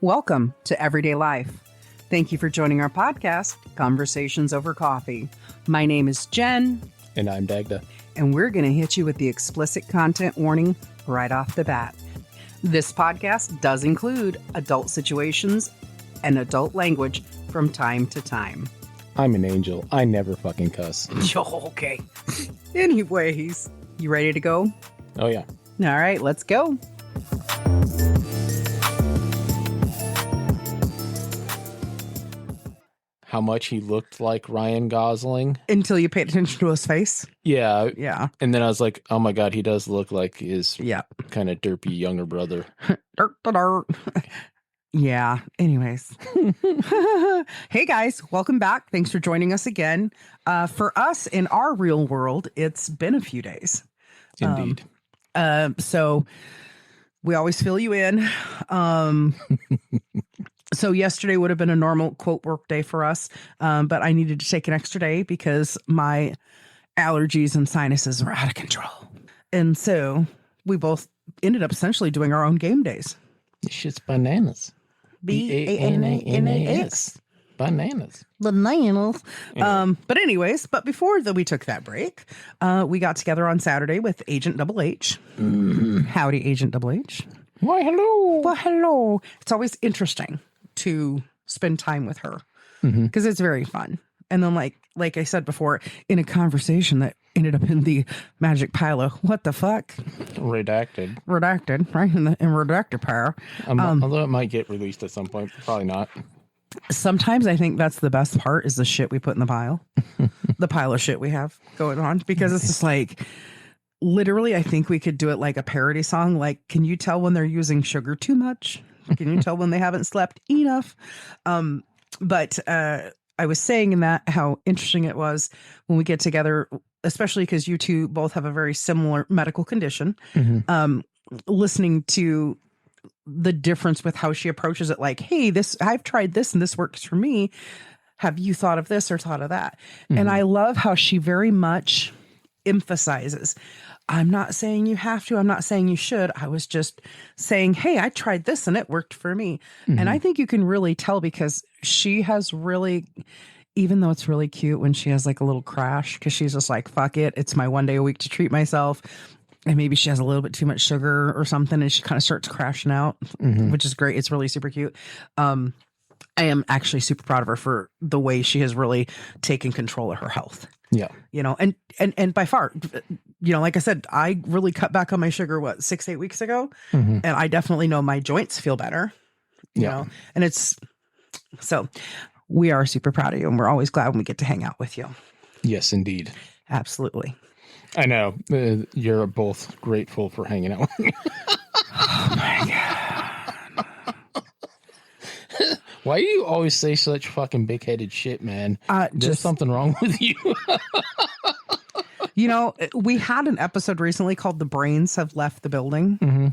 Welcome to Everyday Life. Thank you for joining our podcast, Conversations Over Coffee. My name is Jen. And I'm Dagda. And we're going to hit you with the explicit content warning right off the bat. This podcast does include adult situations and adult language from time to time. I'm an angel. I never fucking cuss. Okay. Anyways, you ready to go? Oh, yeah. All right, let's go. How much he looked like Ryan Gosling. Until you paid attention to his face. Yeah. Yeah. And then I was like, oh my God, he does look like his Yeah. kind of derpy younger brother. Dirt. Yeah. Anyways. Hey guys, welcome back. Thanks for joining us again. For us in our real world, it's been a few days. Indeed. So we always fill you in. So yesterday would have been a normal quote work day for us. But I needed to take an extra day because my allergies and sinuses were out of control. And so we both ended up essentially doing our own game days. This shit's bananas. Bananas. Bananas. Bananas. Anyway. But anyways, before we took that break, we got together on Saturday with Agent Double H. Mm-hmm. Howdy, Agent Double H. Why, hello. Well, hello. It's always interesting to spend time with her because it's very fun. And then like I said before, in a conversation that ended up in the magic pile of what the fuck? Redacted, right? In redacted pile. although it might get released at some point, probably not. Sometimes I think that's the best part is the shit we put in the pile. The pile of shit we have going on, because it's just like, literally, I think we could do it like a parody song. Like, can you tell when they're using sugar too much? Can you tell when they haven't slept enough? But I was saying in that how interesting it was when we get together, especially because you two both have a very similar medical condition. Listening to the difference with how she approaches it, like, hey, I've tried this and this works for me. Have you thought of this or thought of that? And I love how she very much emphasizes, I'm not saying you have to. I'm not saying you should. I was just saying, hey, I tried this and it worked for me. And I think you can really tell because she has really, even though it's really cute when she has like a little crash, because she's just like, fuck it. It's my one day a week to treat myself. And maybe she has a little bit too much sugar or something and she kind of starts crashing out, which is great. It's really super cute. I am actually super proud of her for the way she has really taken control of her health. Yeah. You know, and by far, you know, like I said, I really cut back on my sugar, 6-8 weeks ago. And I definitely know my joints feel better, you know, and so we are super proud of you and we're always glad when we get to hang out with you. Yes, indeed. Absolutely. I know. You're both grateful for hanging out with me. Oh my God. Why do you always say such fucking big-headed shit, man? There's something wrong with you. You know, we had an episode recently called The Brains Have Left the Building.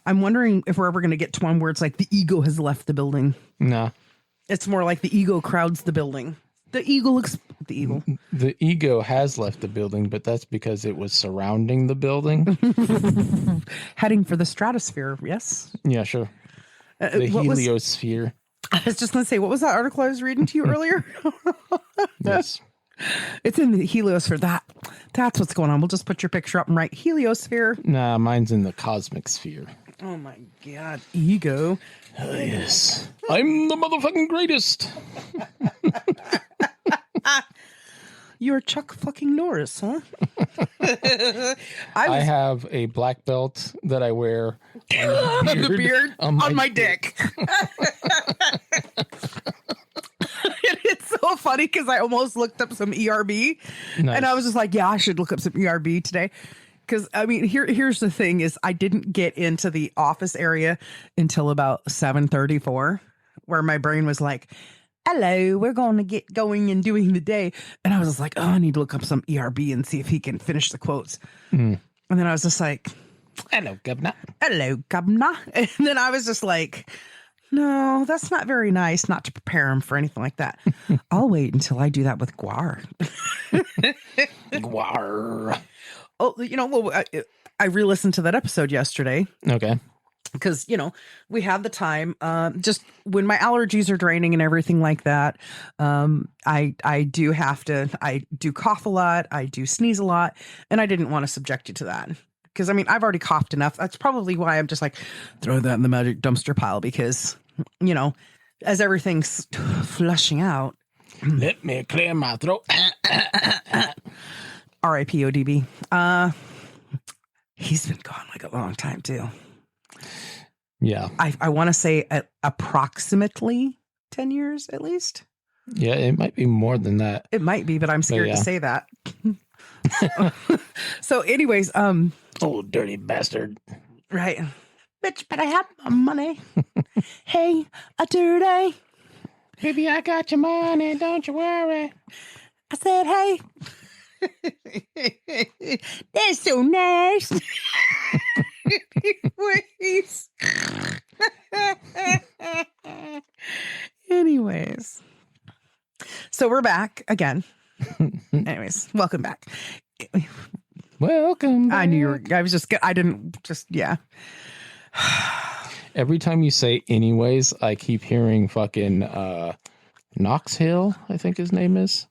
I'm wondering if we're ever going to get to one where it's like the ego has left the building. No. It's more like the ego crowds the building. The ego has left the building, but that's because it was surrounding the building. Heading for the stratosphere, yes? Yeah, sure. The heliosphere. I was just going to say, what was that article I was reading to you earlier? Yes. It's in the heliosphere. That's what's going on. We'll just put your picture up and write heliosphere. Nah, mine's in the cosmic sphere. Oh my God. Ego. Yes. I'm the motherfucking greatest. You're Chuck fucking Norris, huh? I have a black belt that I wear on the beard on my dick. It's so funny because I almost looked up some ERB. Nice. And I was just like, yeah, I should look up some ERB today. Because, I mean, here's the thing is I didn't get into the office area until about 7:34, where my brain was like, hello, we're going to get going and doing the day. And I was just like, oh, I need to look up some ERB and see if he can finish the quotes. And then I was just like, hello, governor. Hello, governor. And then I was just like, no, that's not very nice not to prepare him for anything like that. I'll wait until I do that with Guar. Guar. Oh, you know, well, I re-listened to that episode yesterday. Okay. because, we have the time, just when my allergies are draining and everything like that. I do cough a lot. I do sneeze a lot, and I didn't want to subject you to that. Because, I've already coughed enough. That's probably why I'm just like, throw that in the magic dumpster pile, because, as everything's flushing out. Let me clear my throat. R.I.P. ODB. He's been gone like a long time, too. Yeah. I want to say approximately 10 years, at least. Yeah, it might be more than that. It might be, but I'm scared to say that. So anyways, oh, dirty bastard. Right. Bitch, but I have my money. Hey, a dirty. Baby, I got your money, don't you worry. I said, hey. That's so nice. Anyways. So we're back again. Anyways, welcome back. Welcome back. I knew you were, yeah. Every time you say anyways, I keep hearing fucking Knox Hill, I think his name is.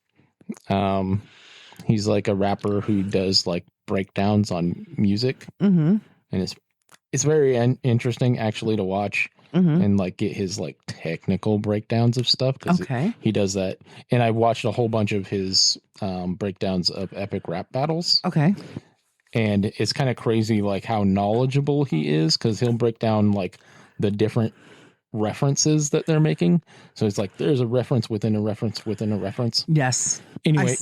He's like a rapper who does like breakdowns on music. Mm-hmm. And it's very interesting actually to watch and like get his like technical breakdowns of stuff. Okay. He does that. And I watched a whole bunch of his breakdowns of epic rap battles. Okay. And it's kind of crazy like how knowledgeable he is, because he'll break down like the different references that they're making. So it's like there's a reference within a reference within a reference. Yes. Anyway,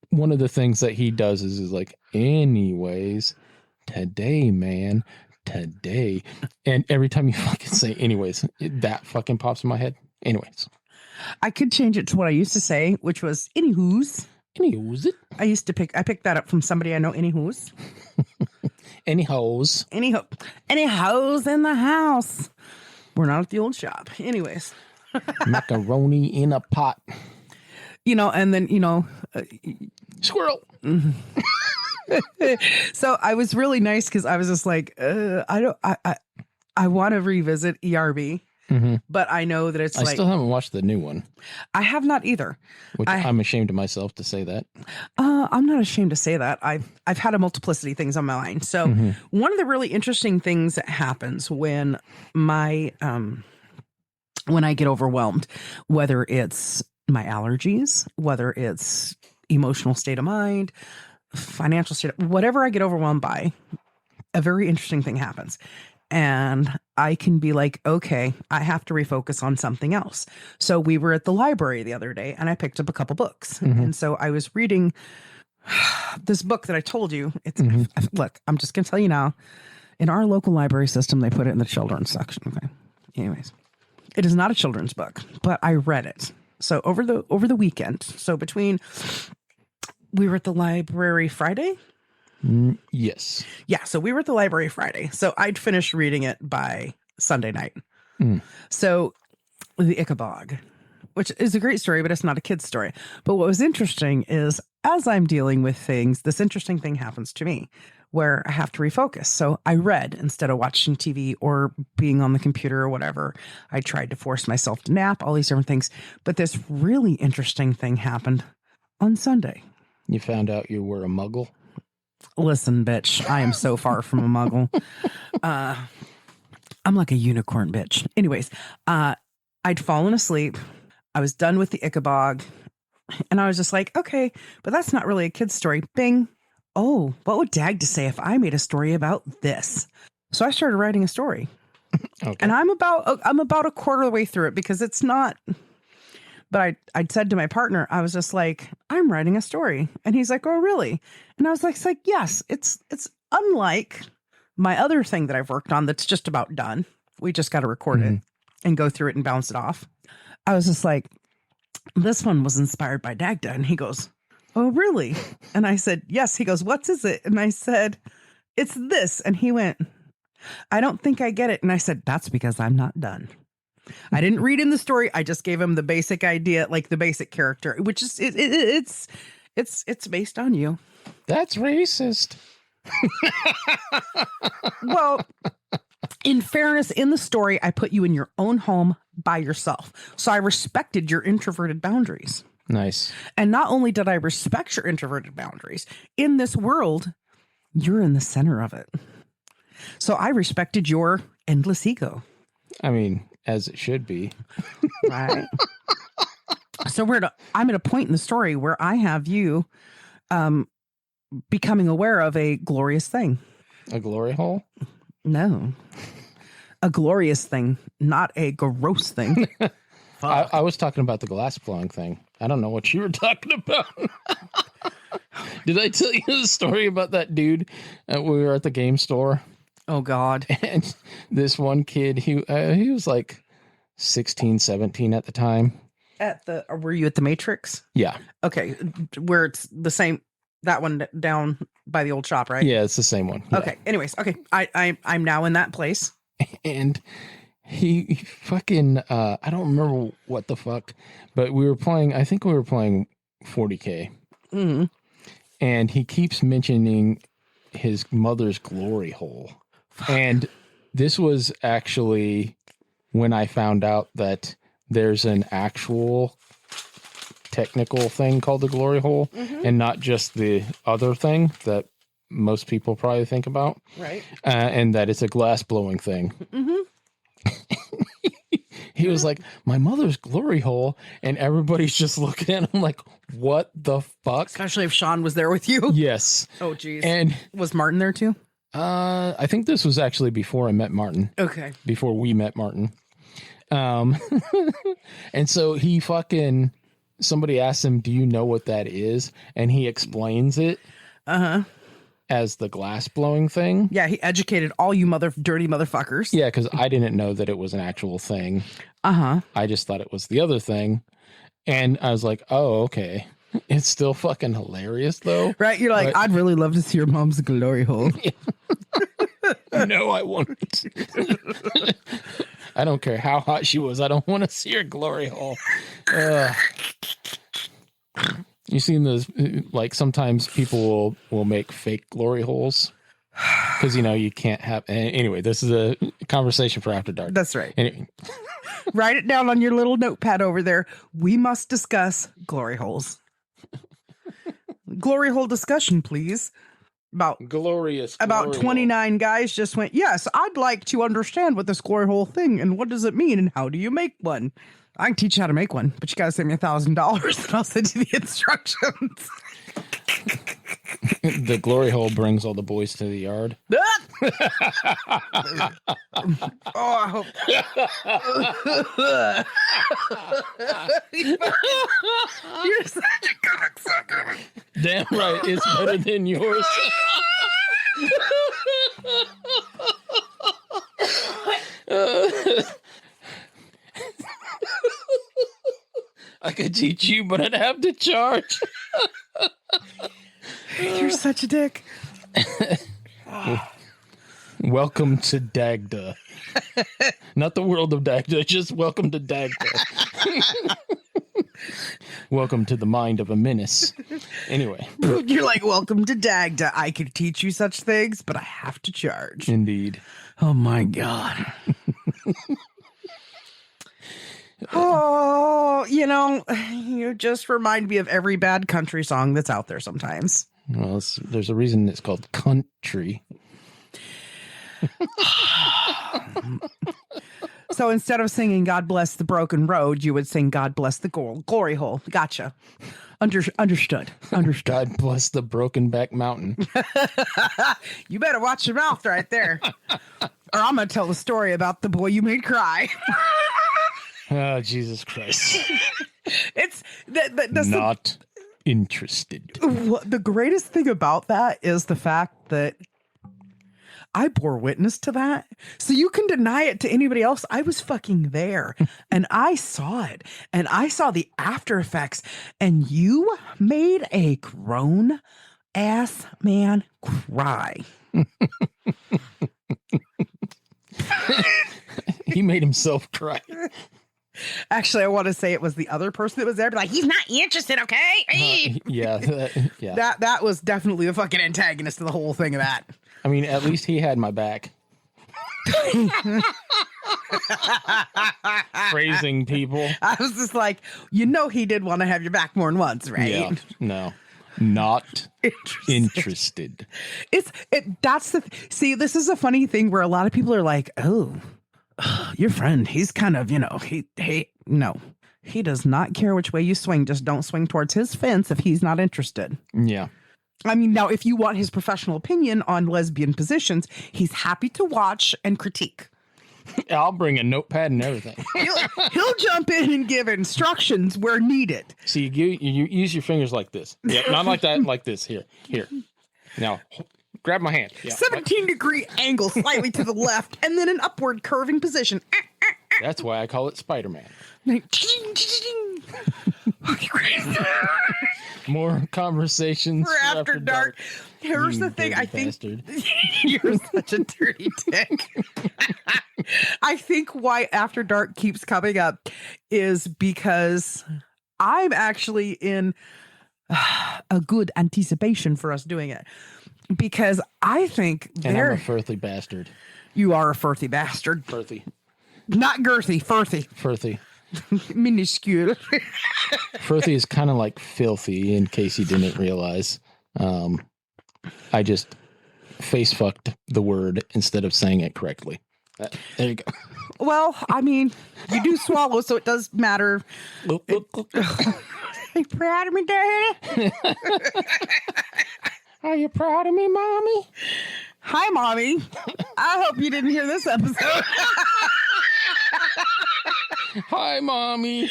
one of the things that he does is like, anyways, today, man, today. And every time you fucking say anyways, that fucking pops in my head. Anyways. I could change it to what I used to say, which was anywho's. Anywho's. I picked that up from somebody I know, anywho's. Anyhows. Anyhows in the house. We're not at the old shop. Anyways. Macaroni in a pot. And then, squirrel. So I was really nice because I was just like, I want to revisit ERB, but I know that it's I still haven't watched the new one. I have not either. Which I'm ashamed of myself to say that. I'm not ashamed to say that. I've had a multiplicity of things on my mind. So one of the really interesting things that happens when when I get overwhelmed, whether it's my allergies, whether it's emotional state of mind, financial state, whatever I get overwhelmed by, a very interesting thing happens. And I can be like, okay, I have to refocus on something else. So we were at the library the other day and I picked up a couple books. And so I was reading this book that I told you. It's look, I'm just going to tell you now, in our local library system, they put it in the children's section. Okay. Anyways, it is not a children's book, but I read it. So over the weekend, we were at the library Friday. Yes. Yeah. So we were at the library Friday. So I'd finished reading it by Sunday night. So the Ichabod, which is a great story, but it's not a kid's story. But what was interesting is as I'm dealing with things, this interesting thing happens to me where I have to refocus. So I read instead of watching TV or being on the computer or whatever. I tried to force myself to nap, all these different things. But this really interesting thing happened on Sunday. You found out you were a muggle? Listen, bitch, I am so far from a muggle. I'm like a unicorn, bitch. Anyways, I'd fallen asleep. I was done with the Ichabod. And I was just like, okay, but that's not really a kid's story. Bing. Oh, what would Dagda say if I made a story about this? So I started writing a story. Okay. And I'm about a quarter of the way through it because it's not. But I'd said to my partner, I was just like, I'm writing a story. And he's like, oh, really? And I was like, yes, it's unlike my other thing that I've worked on that's just about done. We just got to record it and go through it and bounce it off. I was just like, this one was inspired by Dagda. And he goes, oh, really? And I said, yes. He goes, what is it? And I said, it's this. And he went, I don't think I get it. And I said, that's because I'm not done. I didn't read in the story. I just gave him the basic idea, like the basic character, which is it's based on you. That's racist. Well, In fairness, in the story, I put you in your own home by yourself. So I respected your introverted boundaries. Nice. And not only did I respect your introverted boundaries, in this world, you're in the center of it. So I respected your endless ego. I mean, as it should be. Right. So I'm at a point in the story where I have you becoming aware of a glorious thing. A glory hole? No. A glorious thing, not a gross thing. I was talking about the glass blowing thing. I don't know what you were talking about. Did I tell you the story about that dude? We were at the game store. Oh, God. And this one kid, he was like 16, 17 at the time. Were you at the Matrix? Yeah. Okay. Where it's the same, that one down by the old shop, right? Yeah, it's the same one. Yeah. Okay. Anyways. Okay. I'm now in that place. And he fucking, I don't remember what the fuck, but I think we were playing 40K. Mm-hmm. And he keeps mentioning his mother's glory hole. And this was actually when I found out that there's an actual technical thing called the glory hole, and not just the other thing that most people probably think about. Right. And that it's a glass blowing thing. Mm-hmm. He was like, my mother's glory hole. And everybody's just looking at him like, what the fuck? Especially if Sean was there with you. Yes. Oh, geez. And was Martin there too? I think this was actually before I met Martin. Okay. Before we met Martin. And so somebody asked him, do you know what that is? And he explains it. Uh-huh. As the glass blowing thing. Yeah, he educated all you dirty motherfuckers. Yeah, because I didn't know that it was an actual thing. Uh-huh. I just thought it was the other thing. And I was like, oh, okay. It's still fucking hilarious, though. Right? You're like, I'd really love to see your mom's glory hole. No, I won't. I don't care how hot she was. I don't want to see her glory hole. You seen those, like sometimes people will make fake glory holes because, you can't have. Anyway, this is a conversation for after dark. That's right. Anyway. Write it down on your little notepad over there. We must discuss glory holes. Glory hole discussion, please. About 29 guys just went, yes, I'd like to understand what this glory hole thing and what does it mean and how do you make one? I can teach you how to make one, but you got to send me $1,000 and I'll send you the instructions. The glory hole brings all the boys to the yard. Oh, I hope. You're such a cocksucker. Damn right, it's better than yours. I could teach you, but I'd have to charge. You're such a dick. Welcome to Dagda. Not the world of Dagda, just welcome to Dagda. Welcome to the mind of a menace. Anyway. You're like, welcome to Dagda. I could teach you such things, but I have to charge. Indeed. Oh my God. Oh, you just remind me of every bad country song that's out there sometimes. Well, there's a reason it's called country. So instead of singing God Bless the Broken Road, you would sing God Bless the Glory Hole. Gotcha. Understood. God bless the Broken Back Mountain. You better watch your mouth right there. Or I'm going to tell the story about the boy you made cry. Oh, Jesus Christ. It's that's not interested. The greatest thing about that is the fact that I bore witness to that. So you can deny it to anybody else. I was fucking there and I saw it and I saw the after effects and you made a grown ass man cry. He made himself cry. Actually, I want to say it was the other person that was there, but like, he's not interested, okay? Yeah. That was definitely the fucking antagonist of the whole thing of that. I mean, at least he had my back. Phrasing people. I was just like, he did want to have your back more than once, right? Yeah. No. Not interested. See, this is a funny thing where a lot of people are like, oh, your friend, he's kind of, no. He does not care which way you swing. Just don't swing towards his fence if he's not interested. Yeah. I mean, now, if you want his professional opinion on lesbian positions, he's happy to watch and critique. I'll bring a notepad and everything. He'll jump in and give instructions where needed. See, you use your fingers like this. Yeah, not like that, like this. Here. Now, grab my hand. Yeah, 17-degree angle slightly to the left, and then an upward curving position. That's why I call it Spider-Man. Okay, great. More conversations For after dark. Here's the thing. I think you're such a dirty dick. I think why After Dark keeps coming up is because I'm actually in a good anticipation for us doing it. Because I think I'm a firthy bastard. You are a firthy bastard. Firthy. Not girthy, firthy. Firthy. Minuscule. Firthy is kind of like filthy, in case you didn't realize. I just face fucked the word instead of saying it correctly. There you go. Well, I mean, you do swallow, so it does matter. Are you proud of me, Daddy? Are you proud of me, Mommy? Hi, Mommy. I hope you didn't hear this episode. Hi, Mommy.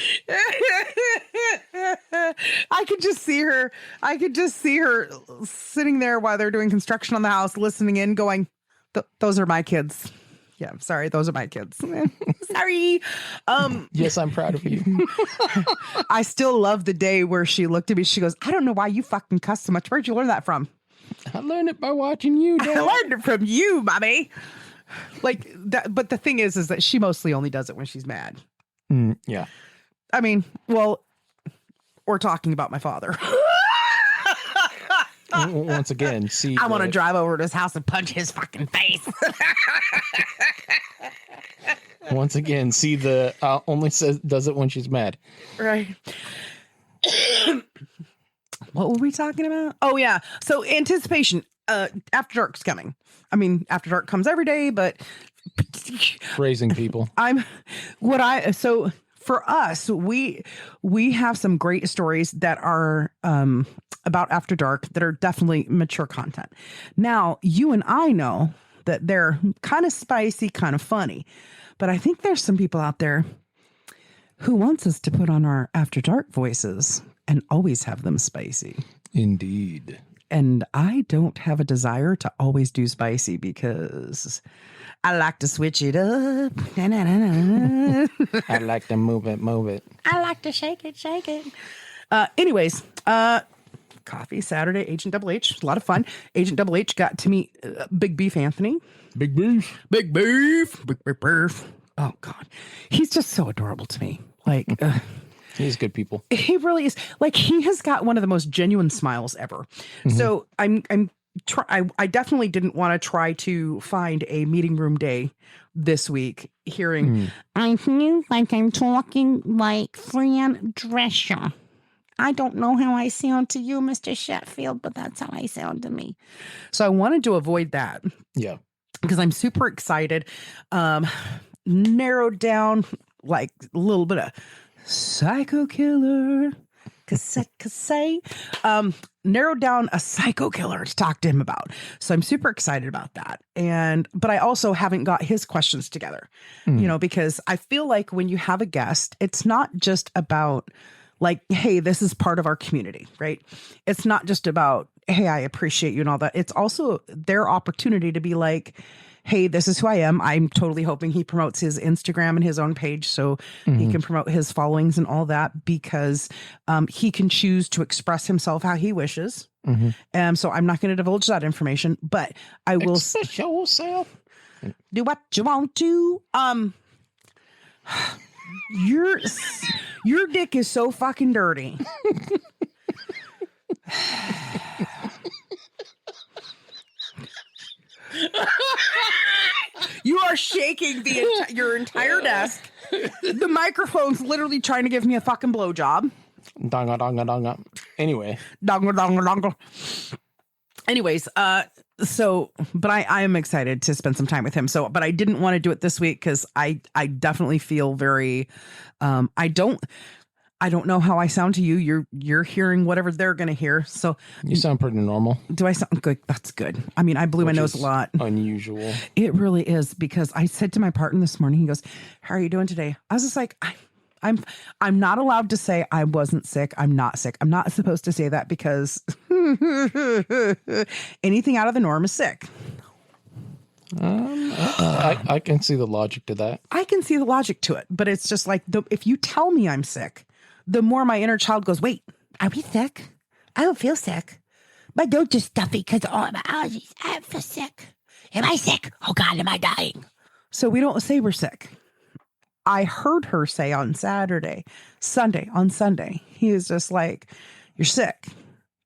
I could just see her sitting there while they're doing construction on the house, listening in, going, those are my kids. Yeah, I'm sorry. Those are my kids. Sorry. Yes, I'm proud of you. I still love the day where she looked at me. She goes, I don't know why you fucking cuss so much. Where'd you learn that from? I learned it by watching you, Dad. I learned it from you, Mommy. Like that. But the thing is that she mostly only does it when she's mad. Yeah. I mean, well, we're talking about my father. Once again, see. I want to drive over to his house and punch his fucking face. Once again, see the only does it when she's mad. Right. What were we talking about? Oh yeah. So anticipation. After Dark's coming. I mean, After Dark comes every day, but Raising people. So for us, we have some great stories that are about After Dark that are definitely mature content. Now, you and I know that they're kind of spicy, kind of funny, but I think there's some people out there who wants us to put on our After Dark voices and always have them spicy. Indeed. And I don't have a desire to always do spicy because I like to switch it up. I like to move it. I like to shake it. Anyways, Coffee Saturday, Agent Double H. A lot of fun. Agent Double H got to meet Big Beef Anthony. Big beef. Big beef. Oh, God. He's just so adorable to me. Like, he's good people. He really is. Like, he has got one of the most genuine smiles ever. Mm-hmm. So I definitely didn't want to try to find a meeting room day this week hearing, I feel like I'm talking like Fran Drescher. I don't know how I sound to you, Mr. Sheffield, but that's how I sound to me. So I wanted to avoid that. Yeah. Because I'm super excited. Narrowed down like a little bit of psycho killer. Narrowed down a psycho killer to talk to him about. So I'm super excited about that. But I also haven't got his questions together, because I feel like when you have a guest, it's not just about like, hey, this is part of our community, right? It's not just about, hey, I appreciate you and all that. It's also their opportunity to be like, hey, this is who I am. I'm totally hoping he promotes his Instagram and his own page so he can promote his followings and all that because he can choose to express himself how he wishes. So I'm not going to divulge that information, but I will express yourself. Do what you want to. Your dick is so fucking dirty. You are shaking your entire desk. The microphone's literally trying to give me a fucking blowjob. Donga, donga, donga. Anyway. Dongle, dongle, dongle. Anyways, but I am excited to spend some time with him. But I didn't want to do it this week because I definitely feel very, I don't know how I sound to you. You're hearing whatever they're going to hear. So You sound pretty normal. do I sound good? That's good. I mean, I blew my nose a lot. Unusual. It really is, because I said to my partner this morning, he goes, "How are you doing today?" I was just like, I'm not allowed to say I wasn't sick. I'm not sick. I'm not supposed to say that because anything out of the norm is sick. I can see the logic to that. I can see the logic to it, but it's just like, if you tell me I'm sick, the more my inner child goes, "Wait, are we sick? I don't feel sick. My throat's just stuffy because of all my allergies. I don't feel sick. Am I sick? Oh God, am I dying?" So we don't say we're sick. I heard her say on Sunday, he was just like, "You're sick,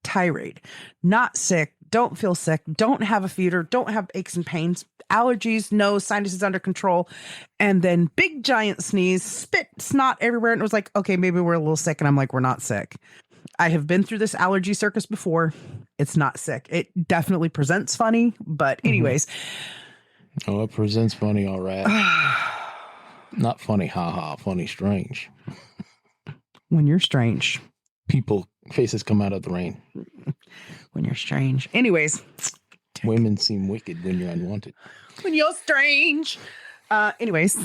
tirade, not sick, don't feel sick, don't have a fever, don't have aches and pains, allergies, no, sinuses under control." And then big giant sneeze, spit, snot everywhere. And it was like, okay, maybe we're a little sick. And I'm like, we're not sick. I have been through this allergy circus before. It's not sick. It definitely presents funny. But anyways. Oh, it presents funny, all right. Not funny, haha, funny, strange. When you're strange. People, faces come out of the rain. When you're strange. Anyways. Women seem wicked when you're unwanted. When you're strange. Anyways.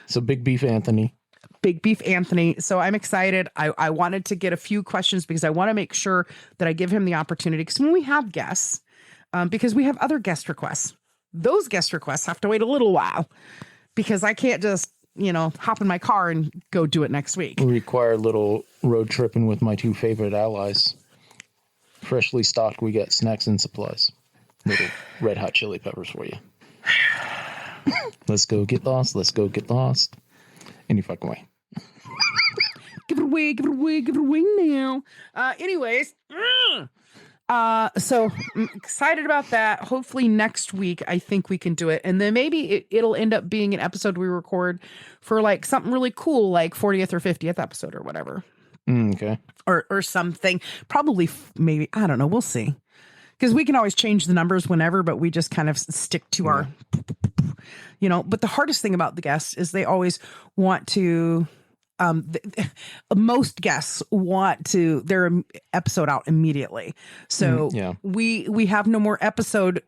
So Big Beef Anthony. Big Beef Anthony. So I'm excited. I wanted to get a few questions because I want to make sure that I give him the opportunity. Because when we have guests, because we have other guest requests, those guest requests have to wait a little while because I can't just, hop in my car and go do it next week. We require a little road tripping with my two favorite allies. Freshly stocked, we got snacks and supplies. Little red hot chili peppers for you. Let's go get lost. Let's go get lost. Any fucking way. Give it away, give it away, give it away now. Anyways. So I'm excited about that. Hopefully next week, I think we can do it. And then maybe it'll end up being an episode we record for like something really cool, like 40th or 50th episode or whatever. Okay. Or something. Probably, maybe, I don't know. We'll see. Because we can always change the numbers whenever, but we just kind of stick to our, but the hardest thing about the guests is they always want to, most guests want their episode out immediately. So we have no more episode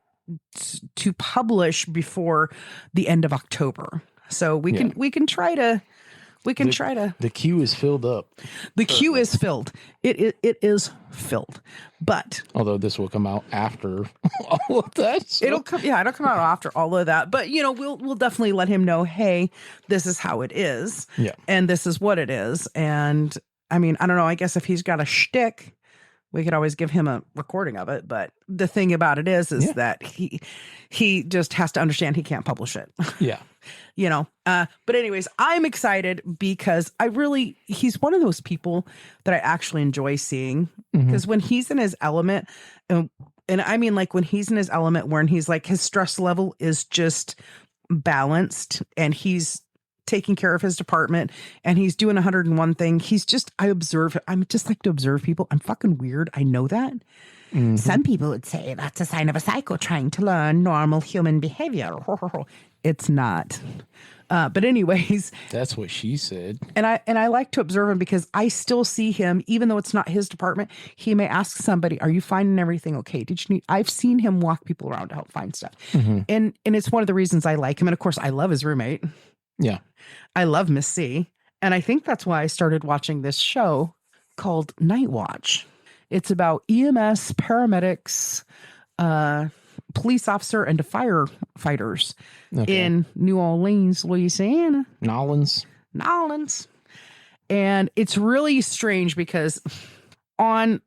to publish before the end of October. So we can try to. The queue is filled up. The queue is filled. It is filled. But although this will come out after all of that. So. It'll come out after all of that. But we'll definitely let him know, hey, this is how it is. Yeah. And this is what it is. And I mean, I don't know, I guess if he's got a shtick, we could always give him a recording of it. But the thing about it is that he just has to understand he can't publish it. Yeah. But anyways, I'm excited because he's one of those people that I actually enjoy seeing, because when he's in his element, and I mean, like when he's in his element, when he's like, his stress level is just balanced and he's taking care of his department and he's doing 101 thing. I'm just like to observe people. I'm fucking weird. I know that. Mm-hmm. Some people would say that's a sign of a psycho trying to learn normal human behavior. It's not. But anyways, that's what she said. And I like to observe him because I still see him, even though it's not his department. He may ask somebody, "Are you finding everything okay? I've seen him walk people around to help find stuff." Mm-hmm. And it's one of the reasons I like him. And of course, I love his roommate. Yeah. I love Miss C. And I think that's why I started watching this show called Nightwatch. It's about EMS, paramedics, police officer, and firefighters in New Orleans, Louisiana. Nolans. And it's really strange because on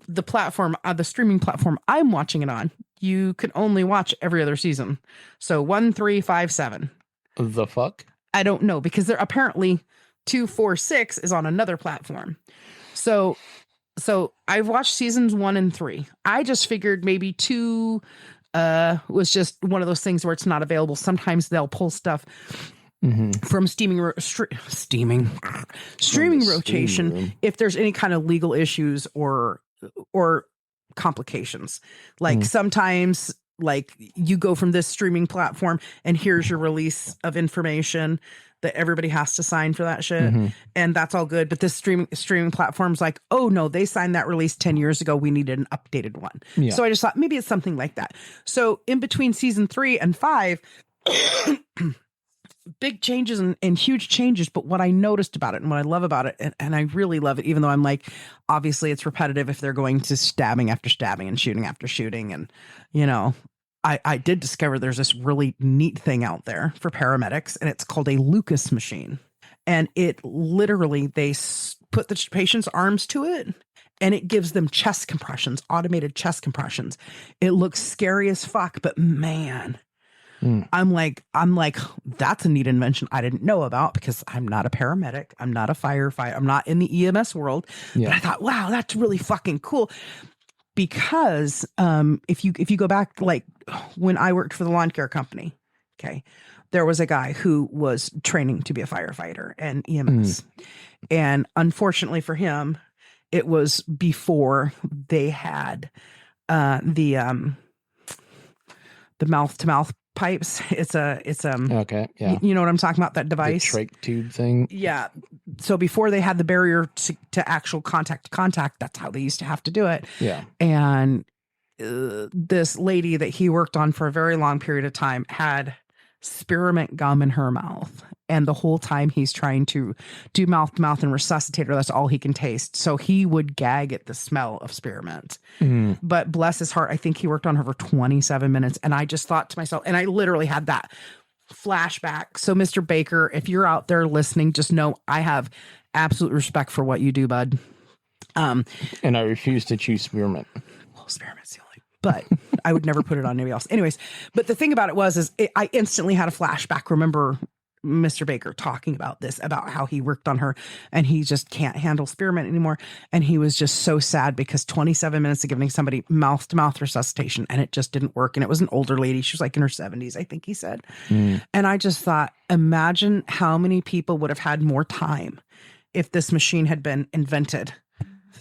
the platform, the streaming platform I'm watching it on, you can only watch every other season. So 1, 3, 5, 7. The fuck? I don't know, because they're apparently 2, 4, 6 is on another platform. So I've watched seasons 1 and 3. I just figured maybe 2 was just one of those things where it's not available. Sometimes they'll pull stuff from streaming rotation room. if there's any kind of legal issues or complications. Like sometimes like you go from this streaming platform and here's your release of information that everybody has to sign for that shit. And that's all good. But this streaming platform's like, oh no, they signed that release 10 years ago. We needed an updated one. Yeah. So I just thought maybe it's something like that. So in between season 3 and 5, big changes and huge changes. But what I noticed about it and what I love about it, and I really love it, even though I'm like, obviously it's repetitive if they're going to stabbing after stabbing and shooting after shooting. And, you know, I did discover there's this really neat thing out there for paramedics, and it's called a Lucas machine. And it literally, they put the patient's arms to it, and it gives them chest compressions, automated chest compressions. It looks scary as fuck, but man, I'm like, that's a neat invention I didn't know about because I'm not a paramedic. I'm not a firefighter. I'm not in the EMS world. Yeah. But I thought, wow, that's really fucking cool. Because if you go back, like when I worked for the lawn care company, okay, there was a guy who was training to be a firefighter and EMS. And unfortunately for him, it was before they had the mouth to mouth pipes. It's okay, yeah, you know what I'm talking about, that device, the trach tube thing. Yeah. So before they had the barrier to actual contact, that's how they used to have to do it. Yeah. And this lady that he worked on for a very long period of time had spearmint gum in her mouth, and the whole time he's trying to do mouth to mouth and resuscitate her, that's all he can taste. So he would gag at the smell of spearmint. But bless his heart, I think he worked on her for 27 minutes, and I just thought to myself, and I literally had that flashback. So Mr. Baker, if you're out there listening, just know I have absolute respect for what you do, bud. And I refuse to choose spearmint. Well, spearmint's the only, but I would never put it on anybody else. Anyways, but the thing about it was, I instantly had a flashback. Remember Mr. Baker talking about this, about how he worked on her and he just can't handle spearmint anymore. And he was just so sad because 27 minutes of giving somebody mouth to mouth resuscitation and it just didn't work. And it was an older lady. She was like in her 70s, I think he said. And I just thought, imagine how many people would have had more time if this machine had been invented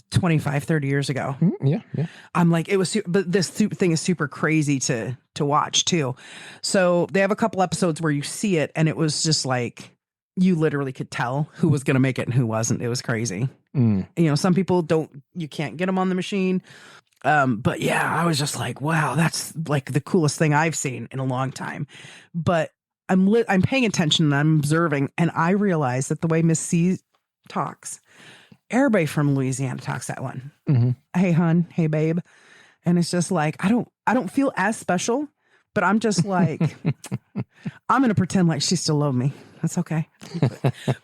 25, 30 years ago. Yeah. I'm like, it was, but this thing is super crazy to watch too. So they have a couple episodes where you see it and it was just like, you literally could tell who was going to make it and who wasn't. It was crazy. You know, some people you can't get them on the machine. But yeah, I was just like, wow, that's like the coolest thing I've seen in a long time. But I'm paying attention and I'm observing, and I realize that the way Miss C talks, everybody from Louisiana talks that one. Hey, hun. Hey, babe. And it's just like, I don't feel as special, but I'm just like, I'm going to pretend like she still loves me. That's okay.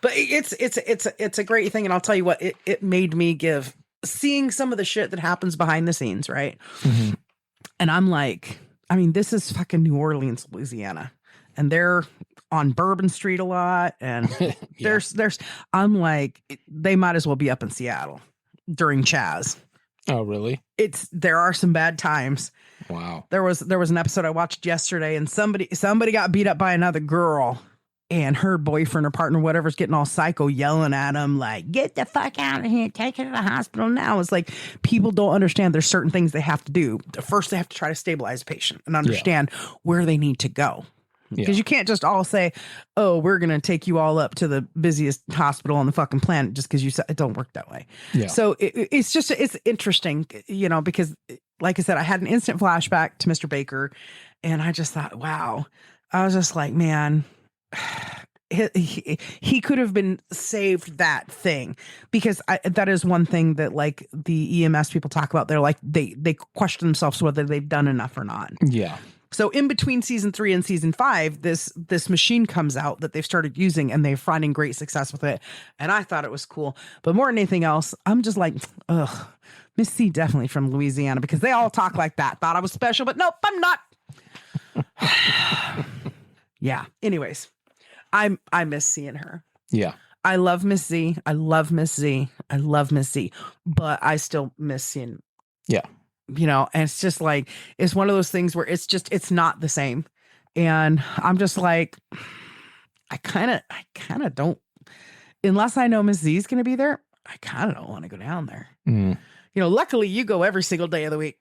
But it's a great thing. And I'll tell you what, it made me seeing some of the shit that happens behind the scenes. Right. And I'm like, I mean, this is fucking New Orleans, Louisiana, and they're on Bourbon Street a lot. And I'm like, they might as well be up in Seattle during Chaz. Oh, really? There are some bad times. Wow. There was an episode I watched yesterday, and somebody got beat up by another girl, and her boyfriend or partner, whatever's, getting all psycho, yelling at him like, "Get the fuck out of here! Take her to the hospital now!" It's like, people don't understand. There's certain things they have to do. First, they have to try to stabilize a patient and understand where they need to go. Because you can't just all say, "Oh, we're going to take you all up to the busiest hospital on the fucking planet," just because you said it. Don't work that way. Yeah. So it's interesting, you know, because like I said, I had an instant flashback to Mr. Baker, and I just thought, wow. I was just like, man, he could have been saved, that thing, because that is one thing that like the EMS people talk about. They're like, they question themselves whether they've done enough or not. Yeah. So in between season 3 and season 5, this machine comes out that they've started using, and they're finding great success with it. And I thought it was cool. But more than anything else, I'm just like, ugh, Miss C definitely from Louisiana, because they all talk like that. Thought I was special, but nope, I'm not. Yeah. Anyways, I miss seeing her. Yeah. I love Miss Z. I love Miss Z. I love Miss Z. But I still miss seeing and it's just like, it's one of those things where it's not the same. And I'm just like, I kind of don't, unless I know Miss Z's going to be there, I kind of don't want to go down there. Luckily you go every single day of the week.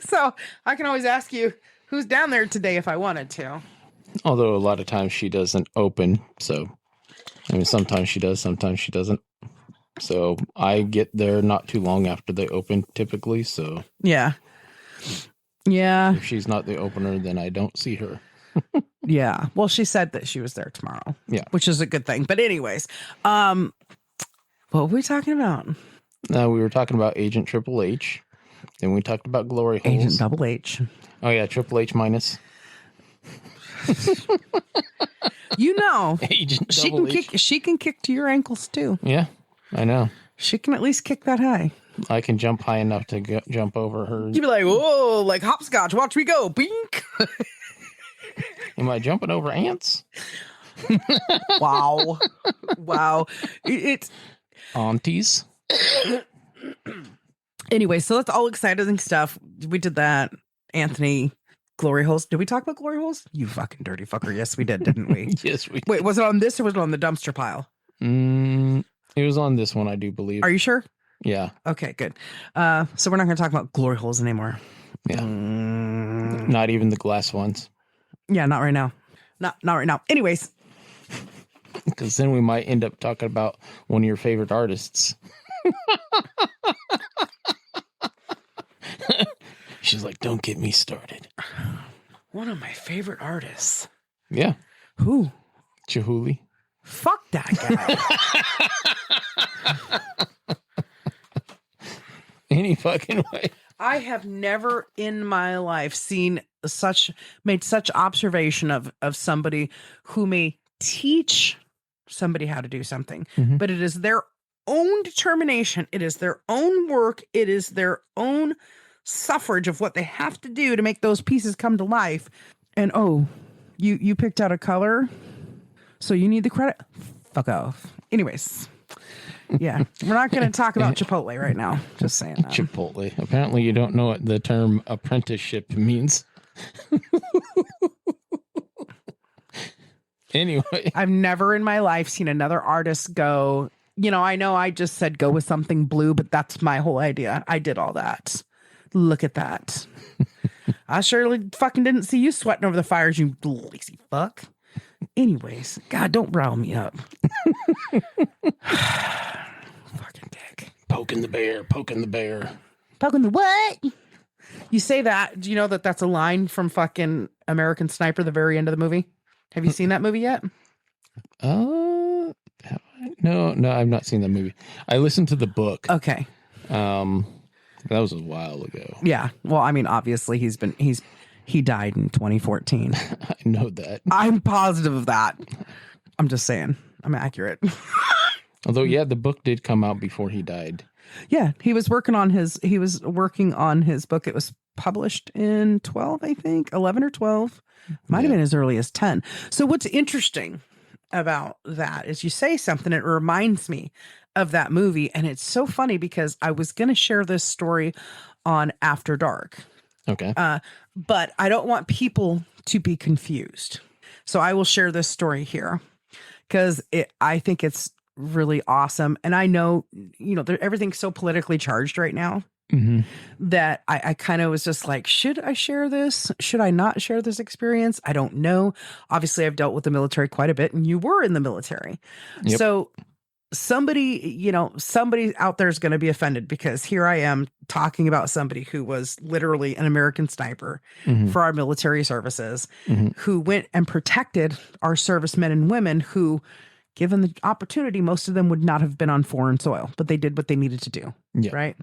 So I can always ask you who's down there today if I wanted to. Although a lot of times she doesn't open. So, sometimes she does, sometimes she doesn't. So I get there not too long after they open typically. So yeah. If she's not the opener, then I don't see her. Yeah. Well, she said that she was there tomorrow. Yeah. Which is a good thing. But anyways, what were we talking about? Now we were talking about Agent Triple H. Then we talked about glory holes. Agent Double H. Oh yeah, Triple H minus. Agent Double H. She can kick to your ankles too. Yeah, I know. She can at least kick that high. I can jump high enough to jump over her. You'd be like, whoa, like hopscotch. Watch me go. Bink. Am I jumping over ants? Wow. It's aunties. Anyway, so that's all exciting stuff. We did that. Anthony, glory holes. Did we talk about glory holes? You fucking dirty fucker. Yes, we did, didn't we? Yes, we did. Wait, was it on this or was it on the dumpster pile? It was on this one, I do believe. Are you sure? Yeah. Okay, good. So we're not going to talk about glory holes anymore. Yeah. Not even the glass ones. Yeah, not right now. Not right now. Anyways. Because then we might end up talking about one of your favorite artists. She's like, don't get me started. One of my favorite artists. Yeah. Who? Chihuly. Fuck that guy. Any fucking way. I have never in my life made such observation of somebody who may teach somebody how to do something, but it is their own determination. It is their own work. It is their own suffrage of what they have to do to make those pieces come to life. And you picked out a color, so you need the credit. Fuck off. Anyways. Yeah, we're not going to talk about Chipotle right now. Just saying that. Chipotle. Apparently you don't know what the term apprenticeship means. Anyway. I've never in my life seen another artist go, I know I just said go with something blue, but that's my whole idea. I did all that. Look at that. I surely fucking didn't see you sweating over the fires, you lazy fuck. Anyways, God, don't rile me up. Fucking dick. Poking the bear. Poking the what? You say that. Do you know that that's a line from fucking American Sniper, the very end of the movie? Have you seen that movie yet? No, I've not seen that movie. I listened to the book. Okay. That was a while ago. Yeah. Well, I mean, obviously he died in 2014. I know that. I'm positive of that. I'm just saying. I'm accurate. Although, yeah, the book did come out before he died. Yeah, he was working on his book. It was published in 12, I think, 11 or 12. Might have been as early as 10. So what's interesting about that is you say something, it reminds me of that movie. And it's so funny because I was going to share this story on After Dark. Okay. But I don't want people to be confused. So I will share this story here because I think it's really awesome. And I know, everything's so politically charged right now that I kind of was just like, should I share this? Should I not share this experience? I don't know. Obviously, I've dealt with the military quite a bit, and you were in the military. Yep. So somebody out there is going to be offended because here I am talking about somebody who was literally an American sniper for our military services, who went and protected our servicemen and women who, given the opportunity, most of them would not have been on foreign soil, but they did what they needed to do. Yeah. Right.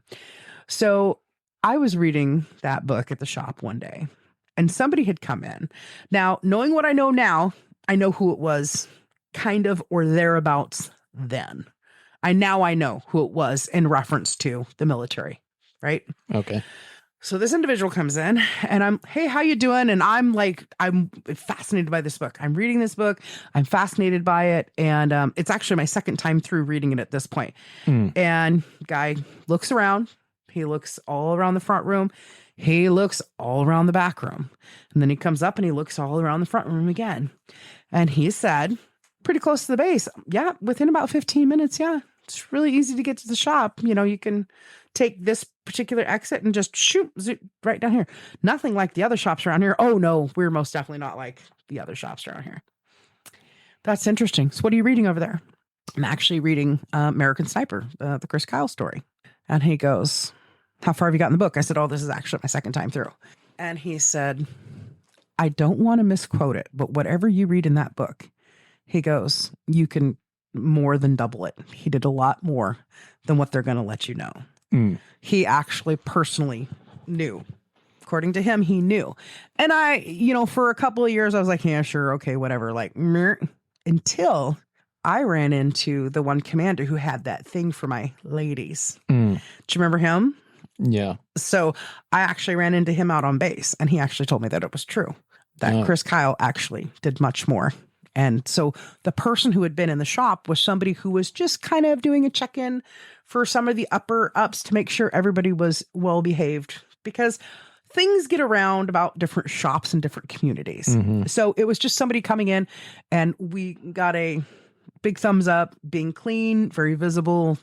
So I was reading that book at the shop one day and somebody had come in. Now, knowing what I know now, I know who it was kind of or thereabouts then. I know who it was in reference to the military. Right. Okay. So this individual comes in and I'm, hey, how you doing? And I'm fascinated by this book. I'm reading this book. I'm fascinated by it. And it's actually my second time through reading it at this point. And guy looks around, He looks all around the front room. He looks all around the back room. And then he comes up and he looks all around the front room again. And he said, pretty close to the base. Yeah, within about 15 minutes. Yeah, it's really easy to get to the shop. You know, you can take this particular exit and just shoot right down here. Nothing like the other shops around here. Oh, no, we're most definitely not like the other shops around here. That's interesting. So what are you reading over there? I'm actually reading American Sniper, the Chris Kyle story. And he goes, how far have you gotten the book? I said, oh, this is actually my second time through. And he said, I don't want to misquote it, but whatever you read in that book, he goes, you can more than double it. He did a lot more than what they're going to let you know. He actually personally knew. According to him, he knew. And I, you know, for a couple of years, I was like, yeah, sure. Okay, whatever. Like, meh. Until I ran into the one commander who had that thing for my ladies. Do you remember him? Yeah. So I actually ran into him out on base, and he actually told me that it was true, that Chris Kyle actually did much more. And so the person who had been in the shop was somebody who was just kind of doing a check-in for some of the upper ups to make sure everybody was well behaved, because things get around about different shops and different communities. So it was just somebody coming in, and we got a big thumbs up, being clean, very visible,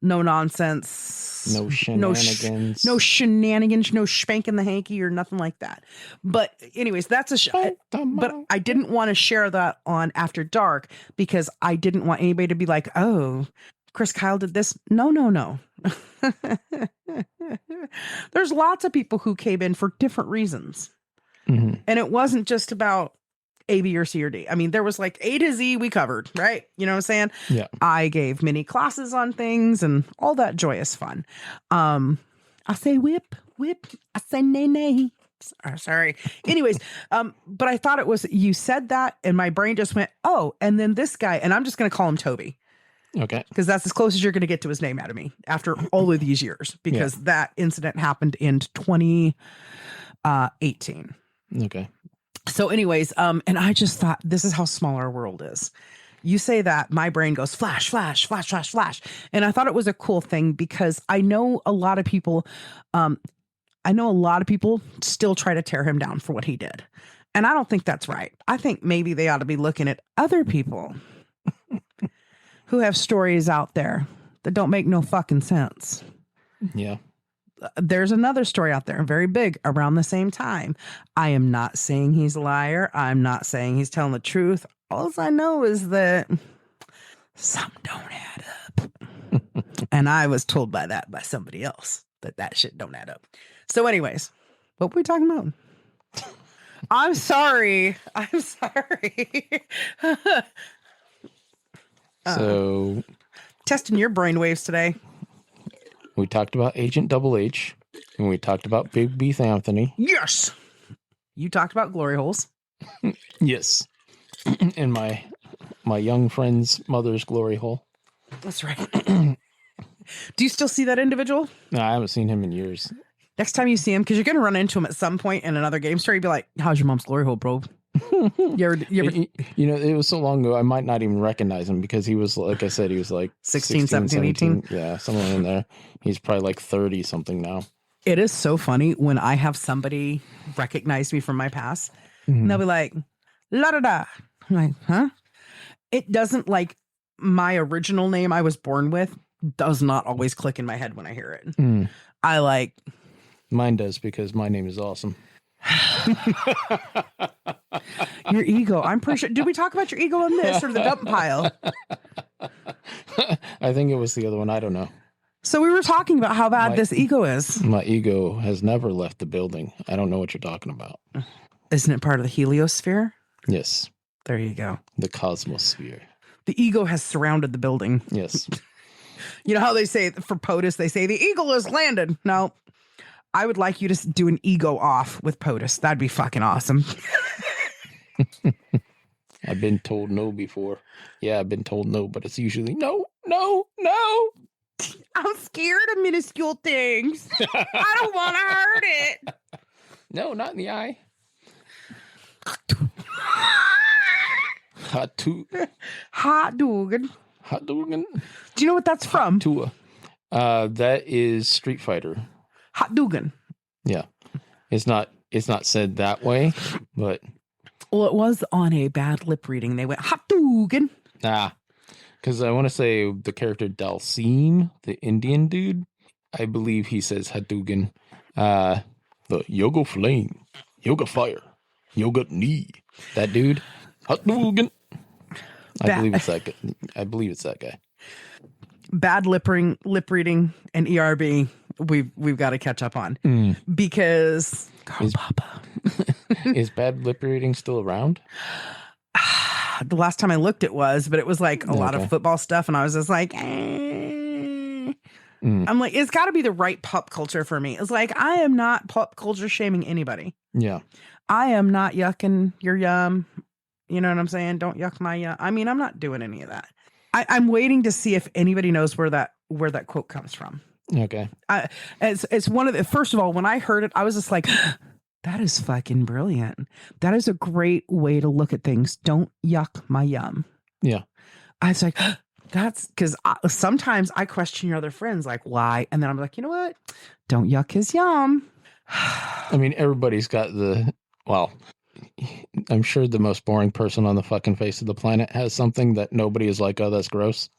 no nonsense, no shenanigans, no shenanigans, no spanking the hanky or nothing like that. But anyways, that's but I didn't want to share that on After Dark because I didn't want anybody to be like, oh, Chris Kyle did this. No. There's lots of people who came in for different reasons. And it wasn't just about A, B, or C, or D. I mean, there was like A to Z we covered, right? You know what I'm saying? Yeah. I gave mini classes on things and all that joyous fun. I say whip. I say nay. Sorry. Anyways, but I thought it was, you said that and my brain just went, oh, and then this guy, and I'm just going to call him Toby. Okay. Because that's as close as you're going to get to his name out of me after all of these years, because that incident happened in 2018. Okay. So anyways, and I just thought, this is how small our world is. You say that, my brain goes flash, flash, flash, flash, flash. And I thought it was a cool thing because I know a lot of people, still try to tear him down for what he did. And I don't think that's right. I think maybe they ought to be looking at other people who have stories out there that don't make no fucking sense. Yeah. There's another story out there, very big, around the same time. I am not saying he's a liar. I'm not saying he's telling the truth. All I know is that some don't add up. And I was told by somebody else that shit don't add up. So anyways, what were we talking about? I'm sorry. So testing your brainwaves today. We talked about Agent Double H, and we talked about Big Beef Anthony. Yes. You talked about glory holes. Yes. And my young friend's mother's glory hole. That's right. Do you still see that individual? No, I haven't seen him in years. Next time you see him, because you're going to run into him at some point in another game story, you'd be like, how's your mom's glory hole, bro? You ever... You know, it was so long ago, I might not even recognize him because he was, like I said, he was like 16, 17, 18. Yeah, somewhere in there. He's probably like 30 something now. It is so funny when I have somebody recognize me from my past, and they'll be like, la da da. I'm like, huh? It doesn't, like, my original name I was born with does not always click in my head when I hear it. I like... Mine does, because my name is awesome. Your ego. I'm pretty sure. Did we talk about your ego on this or the dump pile? I think it was the other one. I don't know. So we were talking about how bad this ego is. My ego has never left the building. I don't know what you're talking about. Isn't it part of the heliosphere? Yes. There you go. The cosmosphere. The ego has surrounded the building. Yes. You know how they say for POTUS, they say the eagle has landed. No. I would like you to do an ego off with POTUS. That'd be fucking awesome. I've been told no before. Yeah, I've been told no, but it's usually no. I'm scared of minuscule things. I don't want to hurt it. No, not in the eye. Hot Hot dog. dog. Do you know what that's from? Tua. That is Street Fighter. Hadouken. Yeah. It's not said that way, but Well, it was on a bad lip reading. They went Hadouken. because I want to say the character Dalsim, the Indian dude, I believe he says Hadouken. The Yoga Flame, Yoga Fire, Yoga Knee. That dude, Hadouken. I believe it's that guy. Bad lip reading and ERB. We've got to catch up on because Papa. Is bad lip reading still around? The last time I looked, it was, but it was like a lot of football stuff, and I was just like, I'm like, it's got to be the right pop culture for me. It's like I am not pop culture shaming anybody. Yeah, I am not yucking your yum. You know what I'm saying? Don't yuck my yum. I mean, I'm not doing any of that. I'm waiting to see if anybody knows where that quote comes from. Okay. It's one of the, first of all, when I heard it, I was just like, that is fucking brilliant. That is a great way to look at things. Don't yuck my yum. Yeah. I was like, that's because sometimes I question your other friends, like, why? And then I'm like, you know what? Don't yuck his yum. I mean, everybody's got I'm sure the most boring person on the fucking face of the planet has something that nobody is like, oh, that's gross.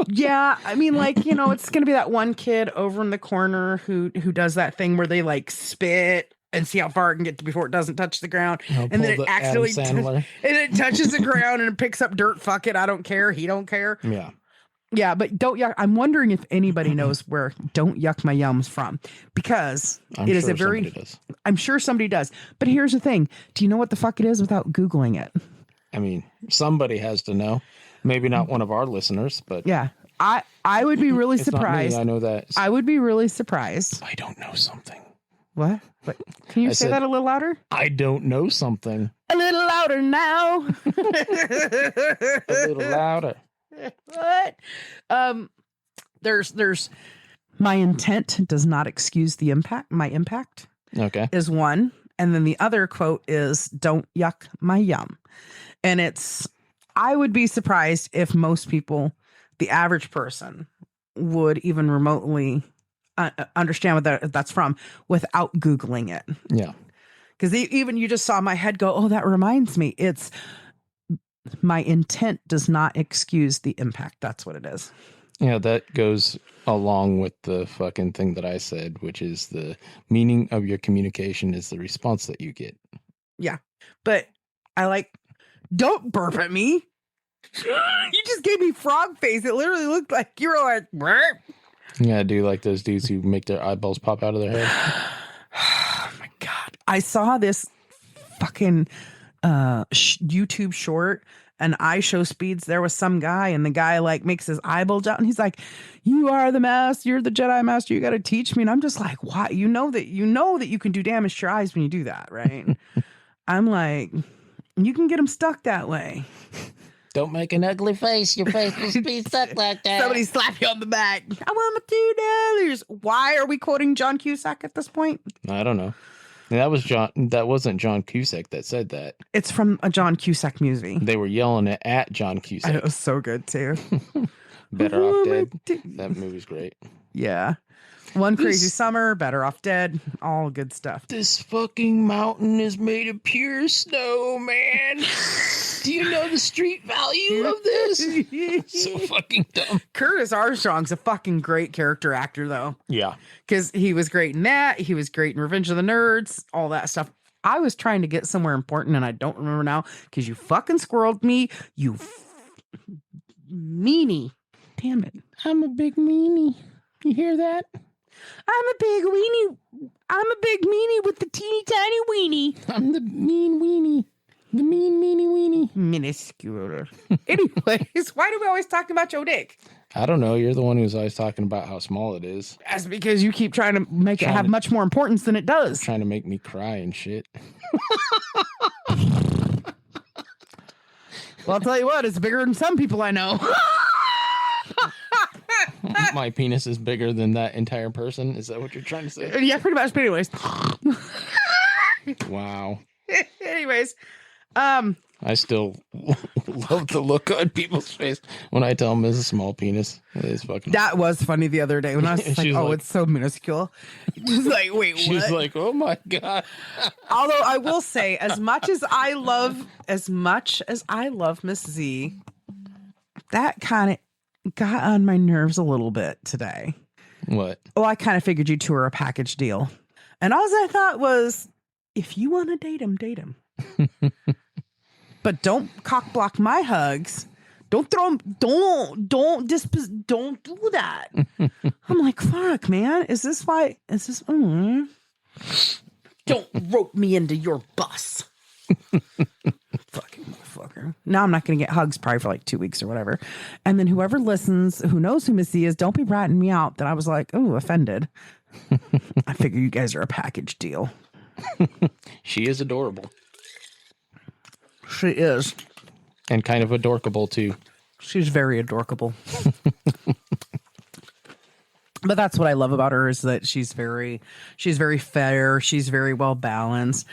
Yeah, I mean, like, you know, it's gonna be that one kid over in the corner who does that thing where they like spit and see how far it can get before it doesn't touch the ground, and then it accidentally and it touches the ground and it picks up dirt. Fuck it, I don't care. He don't care. Yeah, but don't yuck. I'm wondering if anybody knows where "don't yuck my yum's" from, because it is a very. I'm sure somebody does. But here's the thing: do you know what the fuck it is without Googling it? I mean, somebody has to know. Maybe not one of our listeners, but yeah, I would be really surprised. I know that. I would be really surprised. I don't know something. What? Can you say that a little louder? I don't know something. A little louder now. A little louder. What? There's my intent does not excuse the impact. My impact, okay, is one, and then the other quote is "don't yuck my yum," and I would be surprised if most people, the average person, would even remotely understand what that's from without Googling it. Yeah, because even you just saw my head go, oh, that reminds me. It's my intent does not excuse the impact. That's what it is. Yeah, that goes along with the fucking thing that I said, which is the meaning of your communication is the response that you get. Yeah, but I like, don't burp at me. You just gave me frog face. It literally looked like you were like, burp. Yeah, I do like those dudes who make their eyeballs pop out of their head. Oh my God. I saw this fucking YouTube short, and I show speeds. There was some guy, and the guy like makes his eyeballs out, and he's like, you are the master, you're the Jedi master, you got to teach me. And I'm just like, why? You know that you can do damage to your eyes when you do that, right? I'm like, you can get them stuck that way. Don't make an ugly face. Your face will be stuck like that. Somebody slap you on the back. I want my $2. Why are we quoting John Cusack at this point? I don't know. That wasn't John Cusack that said that. It's from a John Cusack movie. They were yelling it at John Cusack. It was so good too. Better Off Dead. That movie's great. Yeah. One Crazy Summer, Better Off Dead, all good stuff. This fucking mountain is made of pure snow, man. Do you know the street value of this? So fucking dumb. Curtis Armstrong's a fucking great character actor, though. Yeah. Because he was great in that. He was great in Revenge of the Nerds, all that stuff. I was trying to get somewhere important, and I don't remember now, because you fucking squirreled me, you meanie. Damn it. I'm a big meanie. You hear that? I'm a big weenie. I'm a big meanie with the teeny tiny weenie. I'm the mean weenie. The mean meanie weenie. Minuscule. Anyways, why do we always talk about your dick? I don't know. You're the one who's always talking about how small it is. That's because you keep trying to make it have much more importance than it does. Trying to make me cry and shit. Well, I'll tell you what, it's bigger than some people I know. My penis is bigger than that entire person. Is that what you're trying to say? Yeah, pretty much. But anyways. Wow. Anyways. I still love the look on people's face when I tell them it's a small penis. It is fucking. That was funny the other day when I was just like, She was oh, like- it's so minuscule. Just like, wait, She was what? like, "Oh my god." Although I will say, as much as I love Miss Z, that kind of got on my nerves a little bit today. What? Oh, I kind of figured you two were a package deal. And all I thought was, if you want to date him. But don't cock block my hugs. Don't throw them. Don't do that. I'm like, fuck, man. Is this why? Is this? Don't rope me into your bus. Fucking motherfucker. Now I'm not going to get hugs probably for like 2 weeks or whatever. And then whoever listens, who knows who Missy is, don't be ratting me out that I was like, oh, offended. I figure you guys are a package deal. She is adorable. She is. And kind of adorkable too. She's very adorkable. But that's what I love about her is that she's very fair. She's very well balanced.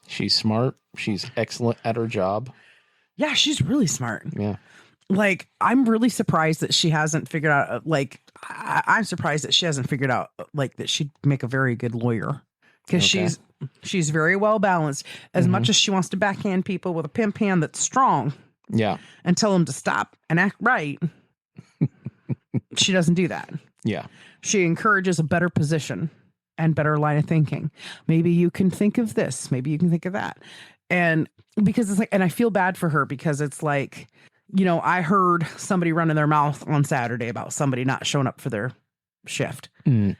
She's smart. She's excellent at her job. Yeah, she's really smart. Yeah. Like, I'm really surprised that she hasn't figured out, like, I'm surprised that she hasn't figured out, like, that she'd make a very good lawyer. Because she's very well balanced. As much as she wants to backhand people with a pimp hand that's strong. Yeah. And tell them to stop and act right. She doesn't do that. Yeah. She encourages a better position and better line of thinking. Maybe you can think of this. Maybe you can think of that. And because it's like, and I feel bad for her because it's like, you know, I heard somebody running their mouth on Saturday about somebody not showing up for their shift and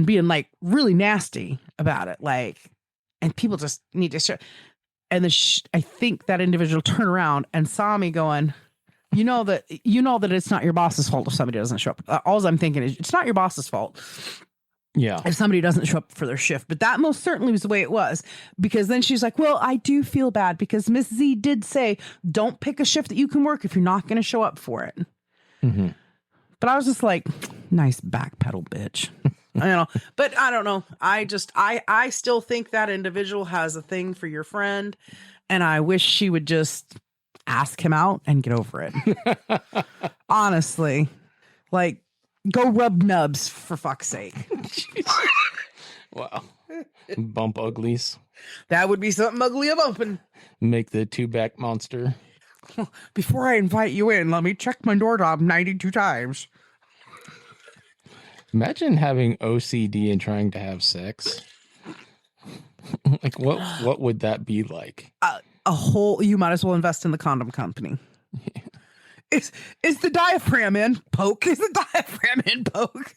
being like really nasty about it. Like, and people just need to show. And then I think that individual turned around and saw me going, you know that it's not your boss's fault if somebody doesn't show up. All I'm thinking is it's not your boss's fault. Yeah. If somebody doesn't show up for their shift. But that most certainly was the way it was. Because then she's like, well, I do feel bad because Miss Z did say, don't pick a shift that you can work if you're not going to show up for it. Mm-hmm. But I was just like, nice backpedal, bitch. I know. But I don't know. I still think that individual has a thing for your friend. And I wish she would just ask him out and get over it. Honestly. Like, go rub nubs for fuck's sake. Wow. Bump uglies. That would be something ugly of open. Make the two-back monster. Before I invite you in, let me check my doorknob 92 times. Imagine having OCD and trying to have sex. Like, what would that be like? You might as well invest in the condom company. Is the diaphragm in? Poke. Is the diaphragm in? Poke.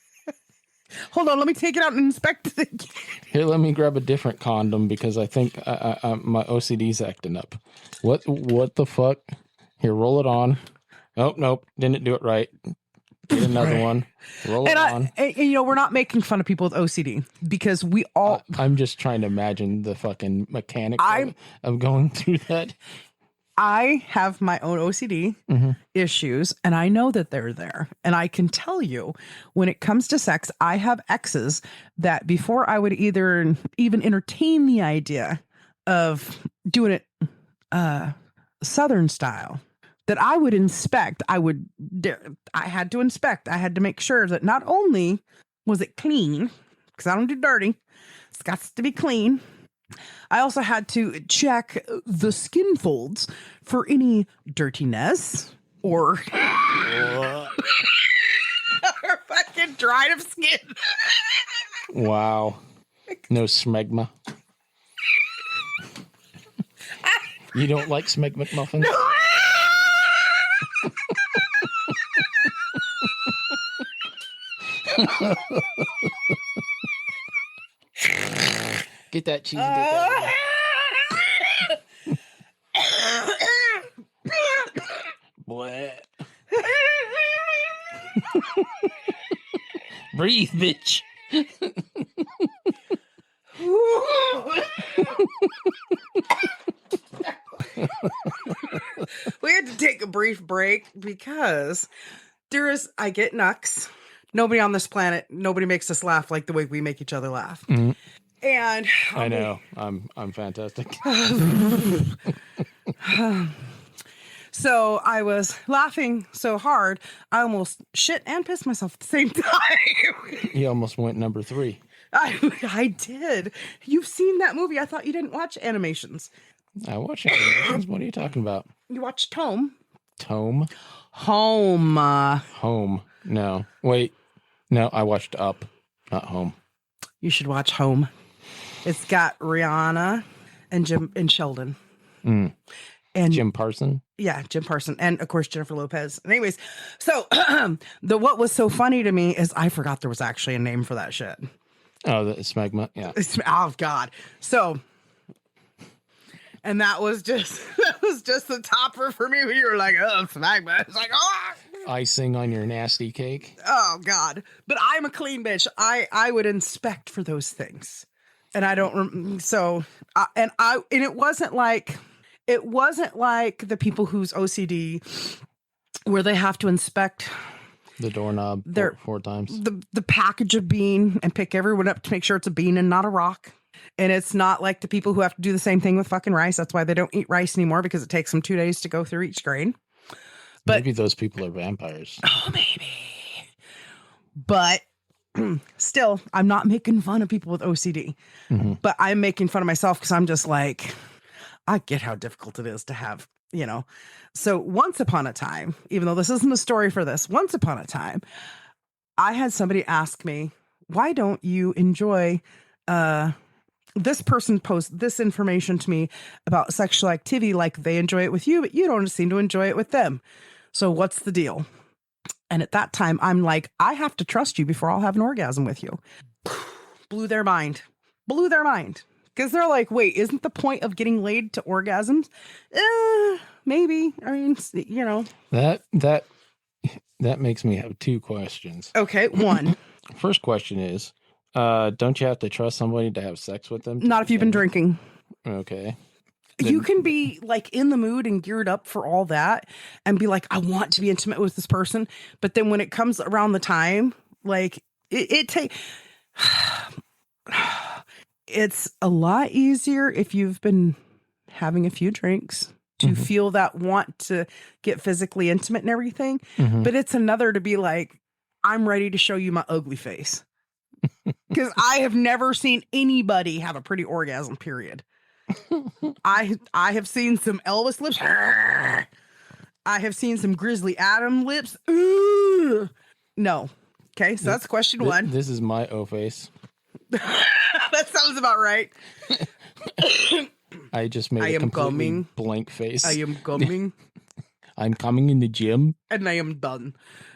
Hold on, let me take it out and inspect it again. Here, let me grab a different condom because I think my OCD's acting up. What the fuck? Here, roll it on. Oh, nope, didn't do it right. Get another one. Roll it on. And, you know, we're not making fun of people with OCD because we all... I'm just trying to imagine the fucking mechanics of going through that. I have my own OCD issues, and I know that they're there. And I can tell you, when it comes to sex, I have exes that before I would even entertain the idea of doing it Southern style, that I would inspect. I had to inspect. I had to make sure that not only was it clean, because I don't do dirty, it's got to be clean. I also had to check the skin folds for any dirtiness or fucking dried of skin. Wow. No smegma. You don't like Smeg McMuffins? No. Get that cheesy dick out. Boy. Breathe, bitch. We had to take a brief break because I get nucks. Nobody on this planet, nobody makes us laugh like the way we make each other laugh. Mm-hmm. And I know I'm fantastic. So I was laughing so hard, I almost shit and pissed myself at the same time. You almost went number 3. I did. You've seen that movie. I thought you didn't watch animations. I watch animations. What are you talking about? You watched Home? Tome? Home. Home. No. Wait. No, I watched Up, not Home. You should watch Home. It's got Rihanna and Jim and Sheldon. Mm. And Jim Parson? Yeah, Jim Parson. And of course, Jennifer Lopez. Anyways, so what was so funny to me is I forgot there was actually a name for that shit. Oh, the smegma? Yeah. Oh, God. So, and that was just the topper for me. You were like, oh, smegma. It's like, oh. Icing on your nasty cake. Oh, God. But I'm a clean bitch. I would inspect for those things. And I don't, so, and it wasn't like the people whose OCD where they have to inspect the doorknob 4 times. The package of bean and pick everyone up to make sure it's a bean and not a rock. And it's not like the people who have to do the same thing with fucking rice. That's why they don't eat rice anymore, because it takes them 2 days to go through each grain. But maybe those people are vampires. Oh, maybe. But still, I'm not making fun of people with OCD. Mm-hmm. But I'm making fun of myself because I'm just like, I get how difficult it is to have, you know. So once upon a time, even though this isn't a story for this, once upon a time, I had somebody ask me, why don't you enjoy this person post this information to me about sexual activity like they enjoy it with you, but you don't seem to enjoy it with them. So what's the deal? And at that time, I'm like, I have to trust you before I'll have an orgasm with you. Blew their mind. Because they're like, wait, isn't the point of getting laid to orgasms? Maybe. I mean, you know. That makes me have 2 questions. Okay, 1. First question is, don't you have to trust somebody to have sex with them? Not if you've been drinking. Okay. You can be like in the mood and geared up for all that and be like, I want to be intimate with this person. But then when it comes around the time, like it's a lot easier if you've been having a few drinks to feel that want to get physically intimate and everything. Mm-hmm. But it's another to be like, I'm ready to show you my ugly face. Because I have never seen anybody have a pretty orgasm, period. I have seen some Elvis lips. I have seen some Grizzly Adam lips. Ooh. No. Okay, so that's question 1. This is my O face. That sounds about right. I just made a completely blank face. I am coming. I'm coming in the gym. And I am done.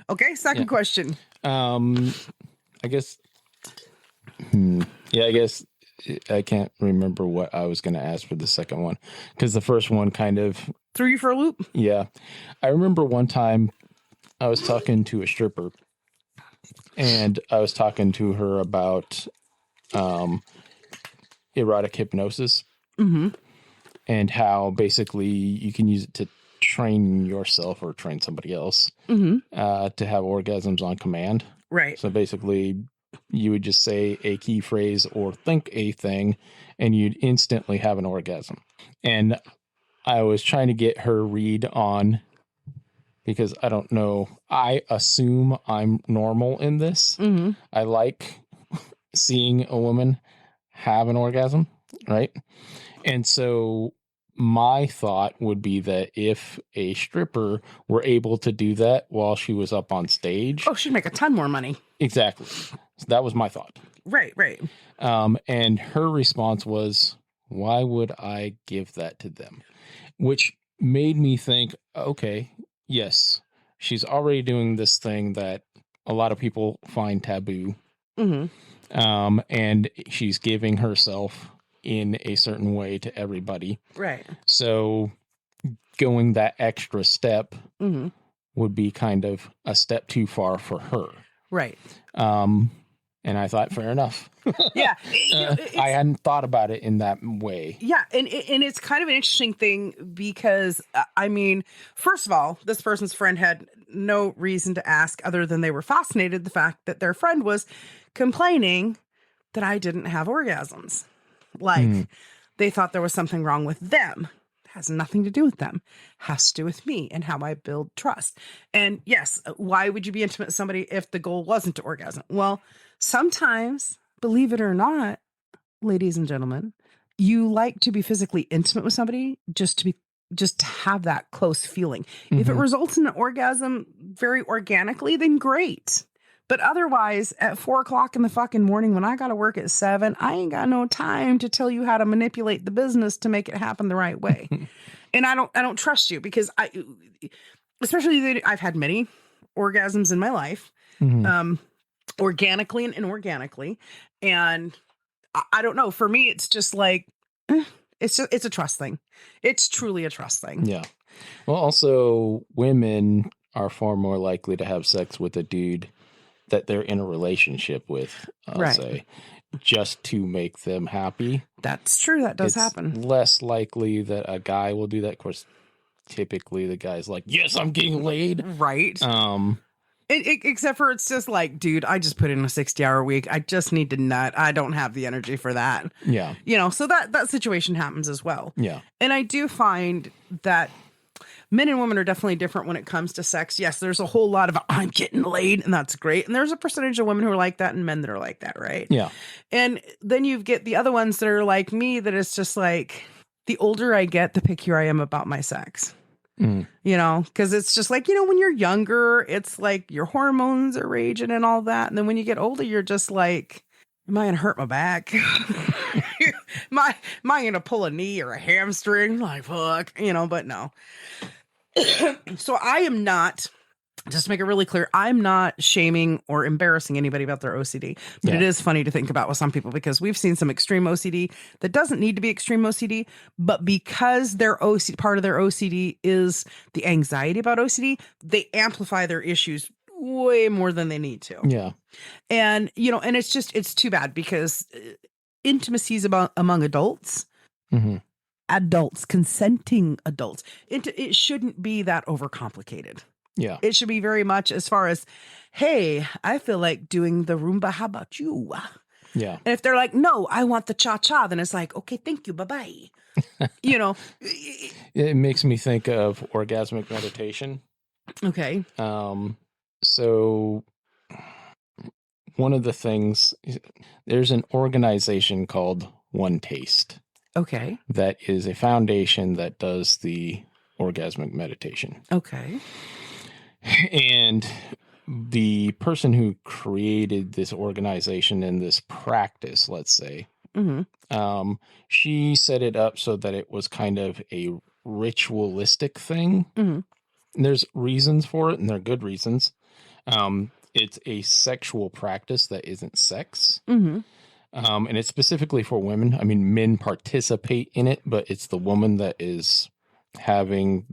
Okay, second question. I guess. I guess I can't remember what I was going to ask for the second one, because the first one kind of threw you for a loop. Yeah. I remember one time I was talking to a stripper, and I was talking to her about erotic hypnosis, and how basically you can use it to train yourself or train somebody else to have orgasms on command. Right. So basically, you would just say a key phrase or think a thing, and you'd instantly have an orgasm. And I was trying to get her read on, because I don't know, I assume I'm normal in this. Mm-hmm. I like seeing a woman have an orgasm, right? And so my thought would be that if a stripper were able to do that while she was up on stage... Oh, she'd make a ton more money. Exactly. So that was my thought. Right. And her response was, why would I give that to them? Which made me think, okay, yes, she's already doing this thing that a lot of people find taboo. Mm-hmm. And she's giving herself in a certain way to everybody. Right. So going that extra step would be kind of a step too far for her. Right. And I thought, fair enough. Yeah. I hadn't thought about it in that way. Yeah. And it's kind of an interesting thing because, I mean, first of all, this person's friend had no reason to ask other than they were fascinated the fact that their friend was complaining that I didn't have orgasms. Like, they thought there was something wrong with them Has nothing to do with them. Has to do with me and how I build trust. And yes, why would you be intimate with somebody if the goal wasn't to orgasm? Well, sometimes, believe it or not, ladies and gentlemen, you like to be physically intimate with somebody just to have that close feeling. If it results in an orgasm very organically, then great. But otherwise, at 4:00 in the fucking morning, when I got to work at 7, I ain't got no time to tell you how to manipulate the business to make it happen the right way. And I don't trust you because especially I've had many orgasms in my life, organically and inorganically. And I don't know. For me, it's just like, it's a trust thing. It's truly a trust thing. Yeah. Well, also, women are far more likely to have sex with a dude that they're in a relationship with, I'll say, just to make them happy. That's true. That does happen. Less likely that a guy will do that. Of course, typically the guy's like, yes, I'm getting laid. Right. Except for it's just like, dude, I just put in a 60-hour week. I just need to nut. I don't have the energy for that. Yeah. So that situation happens as well. Yeah. And I do find that men and women are definitely different when it comes to sex. Yes, there's a whole lot of I'm getting laid, and that's great. And there's a percentage of women who are like that and men that are like that, right? Yeah. And then you get the other ones that are like me, that it's just like, the older I get, the pickier I am about my sex. Because it's just like, when you're younger, it's like your hormones are raging and all that. And then when you get older, you're just like, am I going to hurt my back? am I going to pull a knee or a hamstring? Like, fuck, but no. So I am not, just to make it really clear, I'm not shaming or embarrassing anybody about their OCD. But it is funny to think about with some people, because we've seen some extreme OCD that doesn't need to be extreme OCD, but because their OCD, part of their OCD is the anxiety about OCD, they amplify their issues way more than they need to. Yeah. And, and it's too bad, because intimacies among adults, consenting adults, it shouldn't be that overcomplicated. Yeah. It should be very much as far as, hey, I feel like doing the Roomba. How about you? Yeah. And if they're like, no, I want the cha-cha, then it's like, okay, thank you. Bye-bye. It makes me think of orgasmic meditation. Okay. So one of the things, there's an organization called One Taste. Okay. That is a foundation that does the orgasmic meditation. Okay. And the person who created this organization and this practice, let's say, she set it up so that it was kind of a ritualistic thing. There's reasons for it, and they're good reasons. It's a sexual practice that isn't sex. And it's specifically for women. I mean, men participate in it, but it's the woman that is having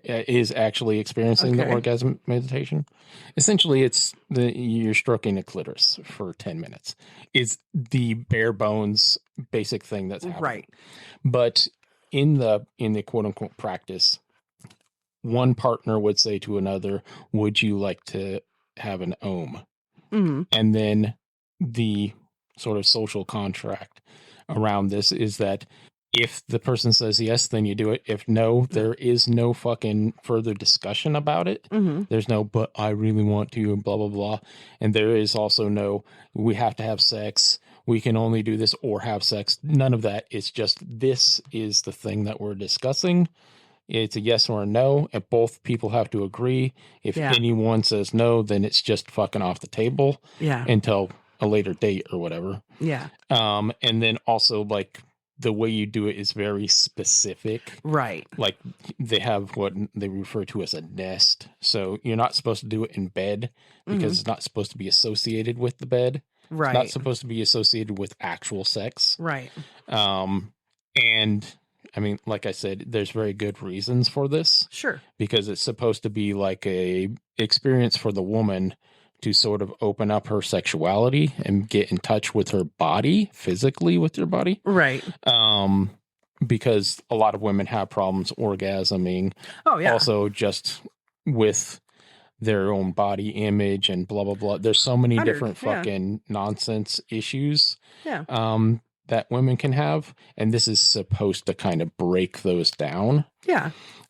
is actually experiencing the orgasm meditation. Essentially, it's you're stroking a clitoris for 10 minutes. It's the bare bones basic thing that's happening. Right. But in the quote unquote practice, one partner would say to another, would you like to have an ohm? And then the sort of social contract around this is that if the person says yes, then you do it. If no, there is no fucking further discussion about it. There's no, but I really want to, and blah, blah, blah. And there is also no, we have to have sex. We can only do this or have sex. None of that. It's just, this is the thing that we're discussing. It's a yes or a no, and both people have to agree. If anyone says no, then it's just fucking off the table until a later date or whatever. Yeah. And then also, like, the way you do it is very specific. Right. Like, they have what they refer to as a nest. So you're not supposed to do it in bed because it's not supposed to be associated with the bed. Right. It's not supposed to be associated with actual sex. Right. And I mean, like I said, there's very good reasons for this. Sure. Because it's supposed to be like a experience for the woman to sort of open up her sexuality and get in touch with her body, physically with her body. Right. Because a lot of women have problems orgasming. Oh, yeah. Also just with their own body image and blah, blah, blah. There's so many different fucking nonsense issues. Yeah. that women can have. And this is supposed to kind of break those down. Yeah.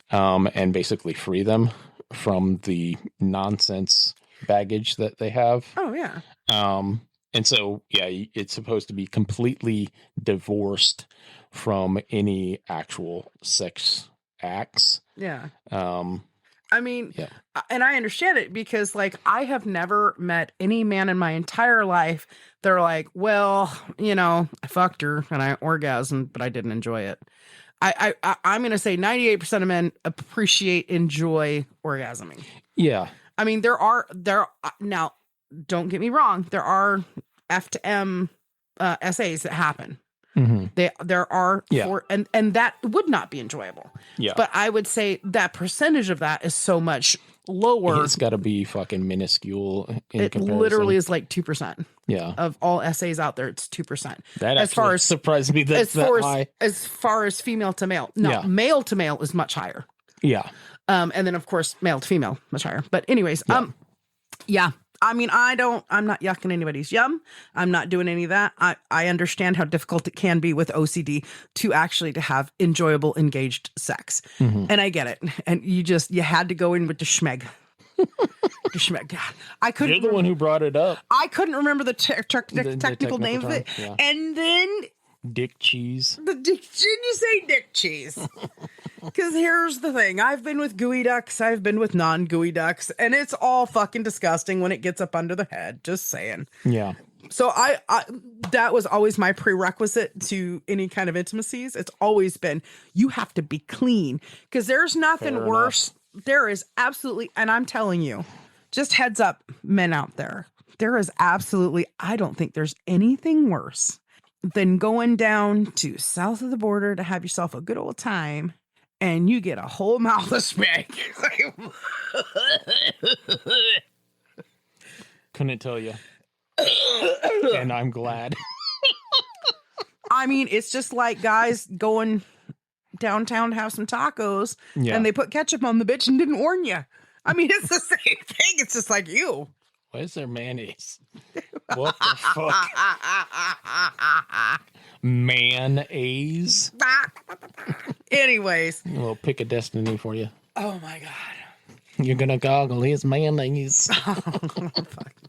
And basically free them from the nonsense baggage that they have. Oh, yeah. And so, yeah, it's supposed to be completely divorced from any actual sex acts. Yeah. I mean, yeah. And I understand it because, like, I have never met any man in my entire life. They're like, well, you know, I fucked her and I orgasmed, but I didn't enjoy it. I'm going to say 98% of men enjoy orgasming. Yeah. I mean, now, don't get me wrong. There are F to M essays that happen. Mm-hmm. There are and that would not be enjoyable. Yeah. But I would say that percentage of that is so much lower. It's got to be fucking minuscule in it comparison. Literally is like 2%. Yeah. Of all essays out there, it's 2%. That as far as surprised me that high. As far as female to male. No, male to male is much higher. Yeah. And then of course male to female much higher. But anyways, yeah. I mean, I'm not yucking anybody's yum. I'm not doing any of that. I understand how difficult it can be with OCD to have enjoyable, engaged sex. Mm-hmm. And I get it. And you had to go in with the schmeg. The schmeg. God, I couldn't. You're the one who brought it up. I couldn't remember the technical name of it. Yeah. And then dick cheese. Didn't you say dick cheese? Because here's the thing. I've been with gooey ducks. I've been with non-gooey ducks. And it's all fucking disgusting when it gets up under the head. Just saying. Yeah. So I that was always my prerequisite to any kind of intimacies. It's always been, you have to be clean. Because there's nothing worse. There is absolutely, and I'm telling you, just heads up, men out there. There is absolutely, I don't think there's anything worse than going down to south of the border to have yourself a good old time. And you get a whole mouth of smack. Couldn't tell you. And I'm glad. I mean, it's just like guys going downtown to have some tacos and they put ketchup on the bitch and didn't warn you. I mean, it's the same thing. It's just like you. Why is there mayonnaise? What the fuck? Mayonnaise. Anyways. A little pick of destiny for you. Oh my God. You're gonna goggle his mayonnaise. Oh, fucking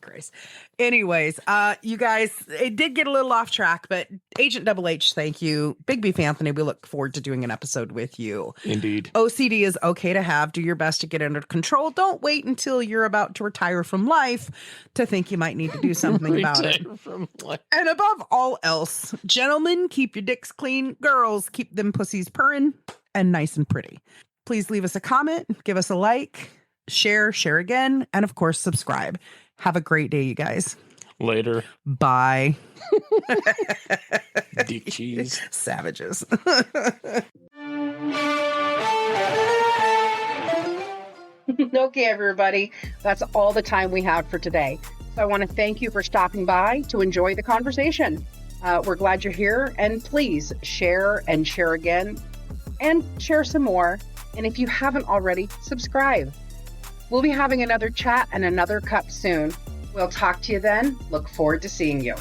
Christ. Anyways, you guys, it did get a little off track, but Agent Double H, thank you. Big Beef Anthony, we look forward to doing an episode with you. Indeed. OCD is okay to have. Do your best to get under control. Don't wait until you're about to retire from life to think you might need to do something about it. And above all else, gentlemen, keep your dicks clean. Girls, keep them pussies purring and nice and pretty. Please leave us a comment, give us a like, share again, and of course, subscribe. Have a great day, you guys. Later. Bye. Dick cheese. Savages. Okay, everybody. That's all the time we have for today. So I want to thank you for stopping by to enjoy the conversation. We're glad you're here, and please share and share again and share some more. And if you haven't already, subscribe. We'll be having another chat and another cup soon. We'll talk to you then. Look forward to seeing you.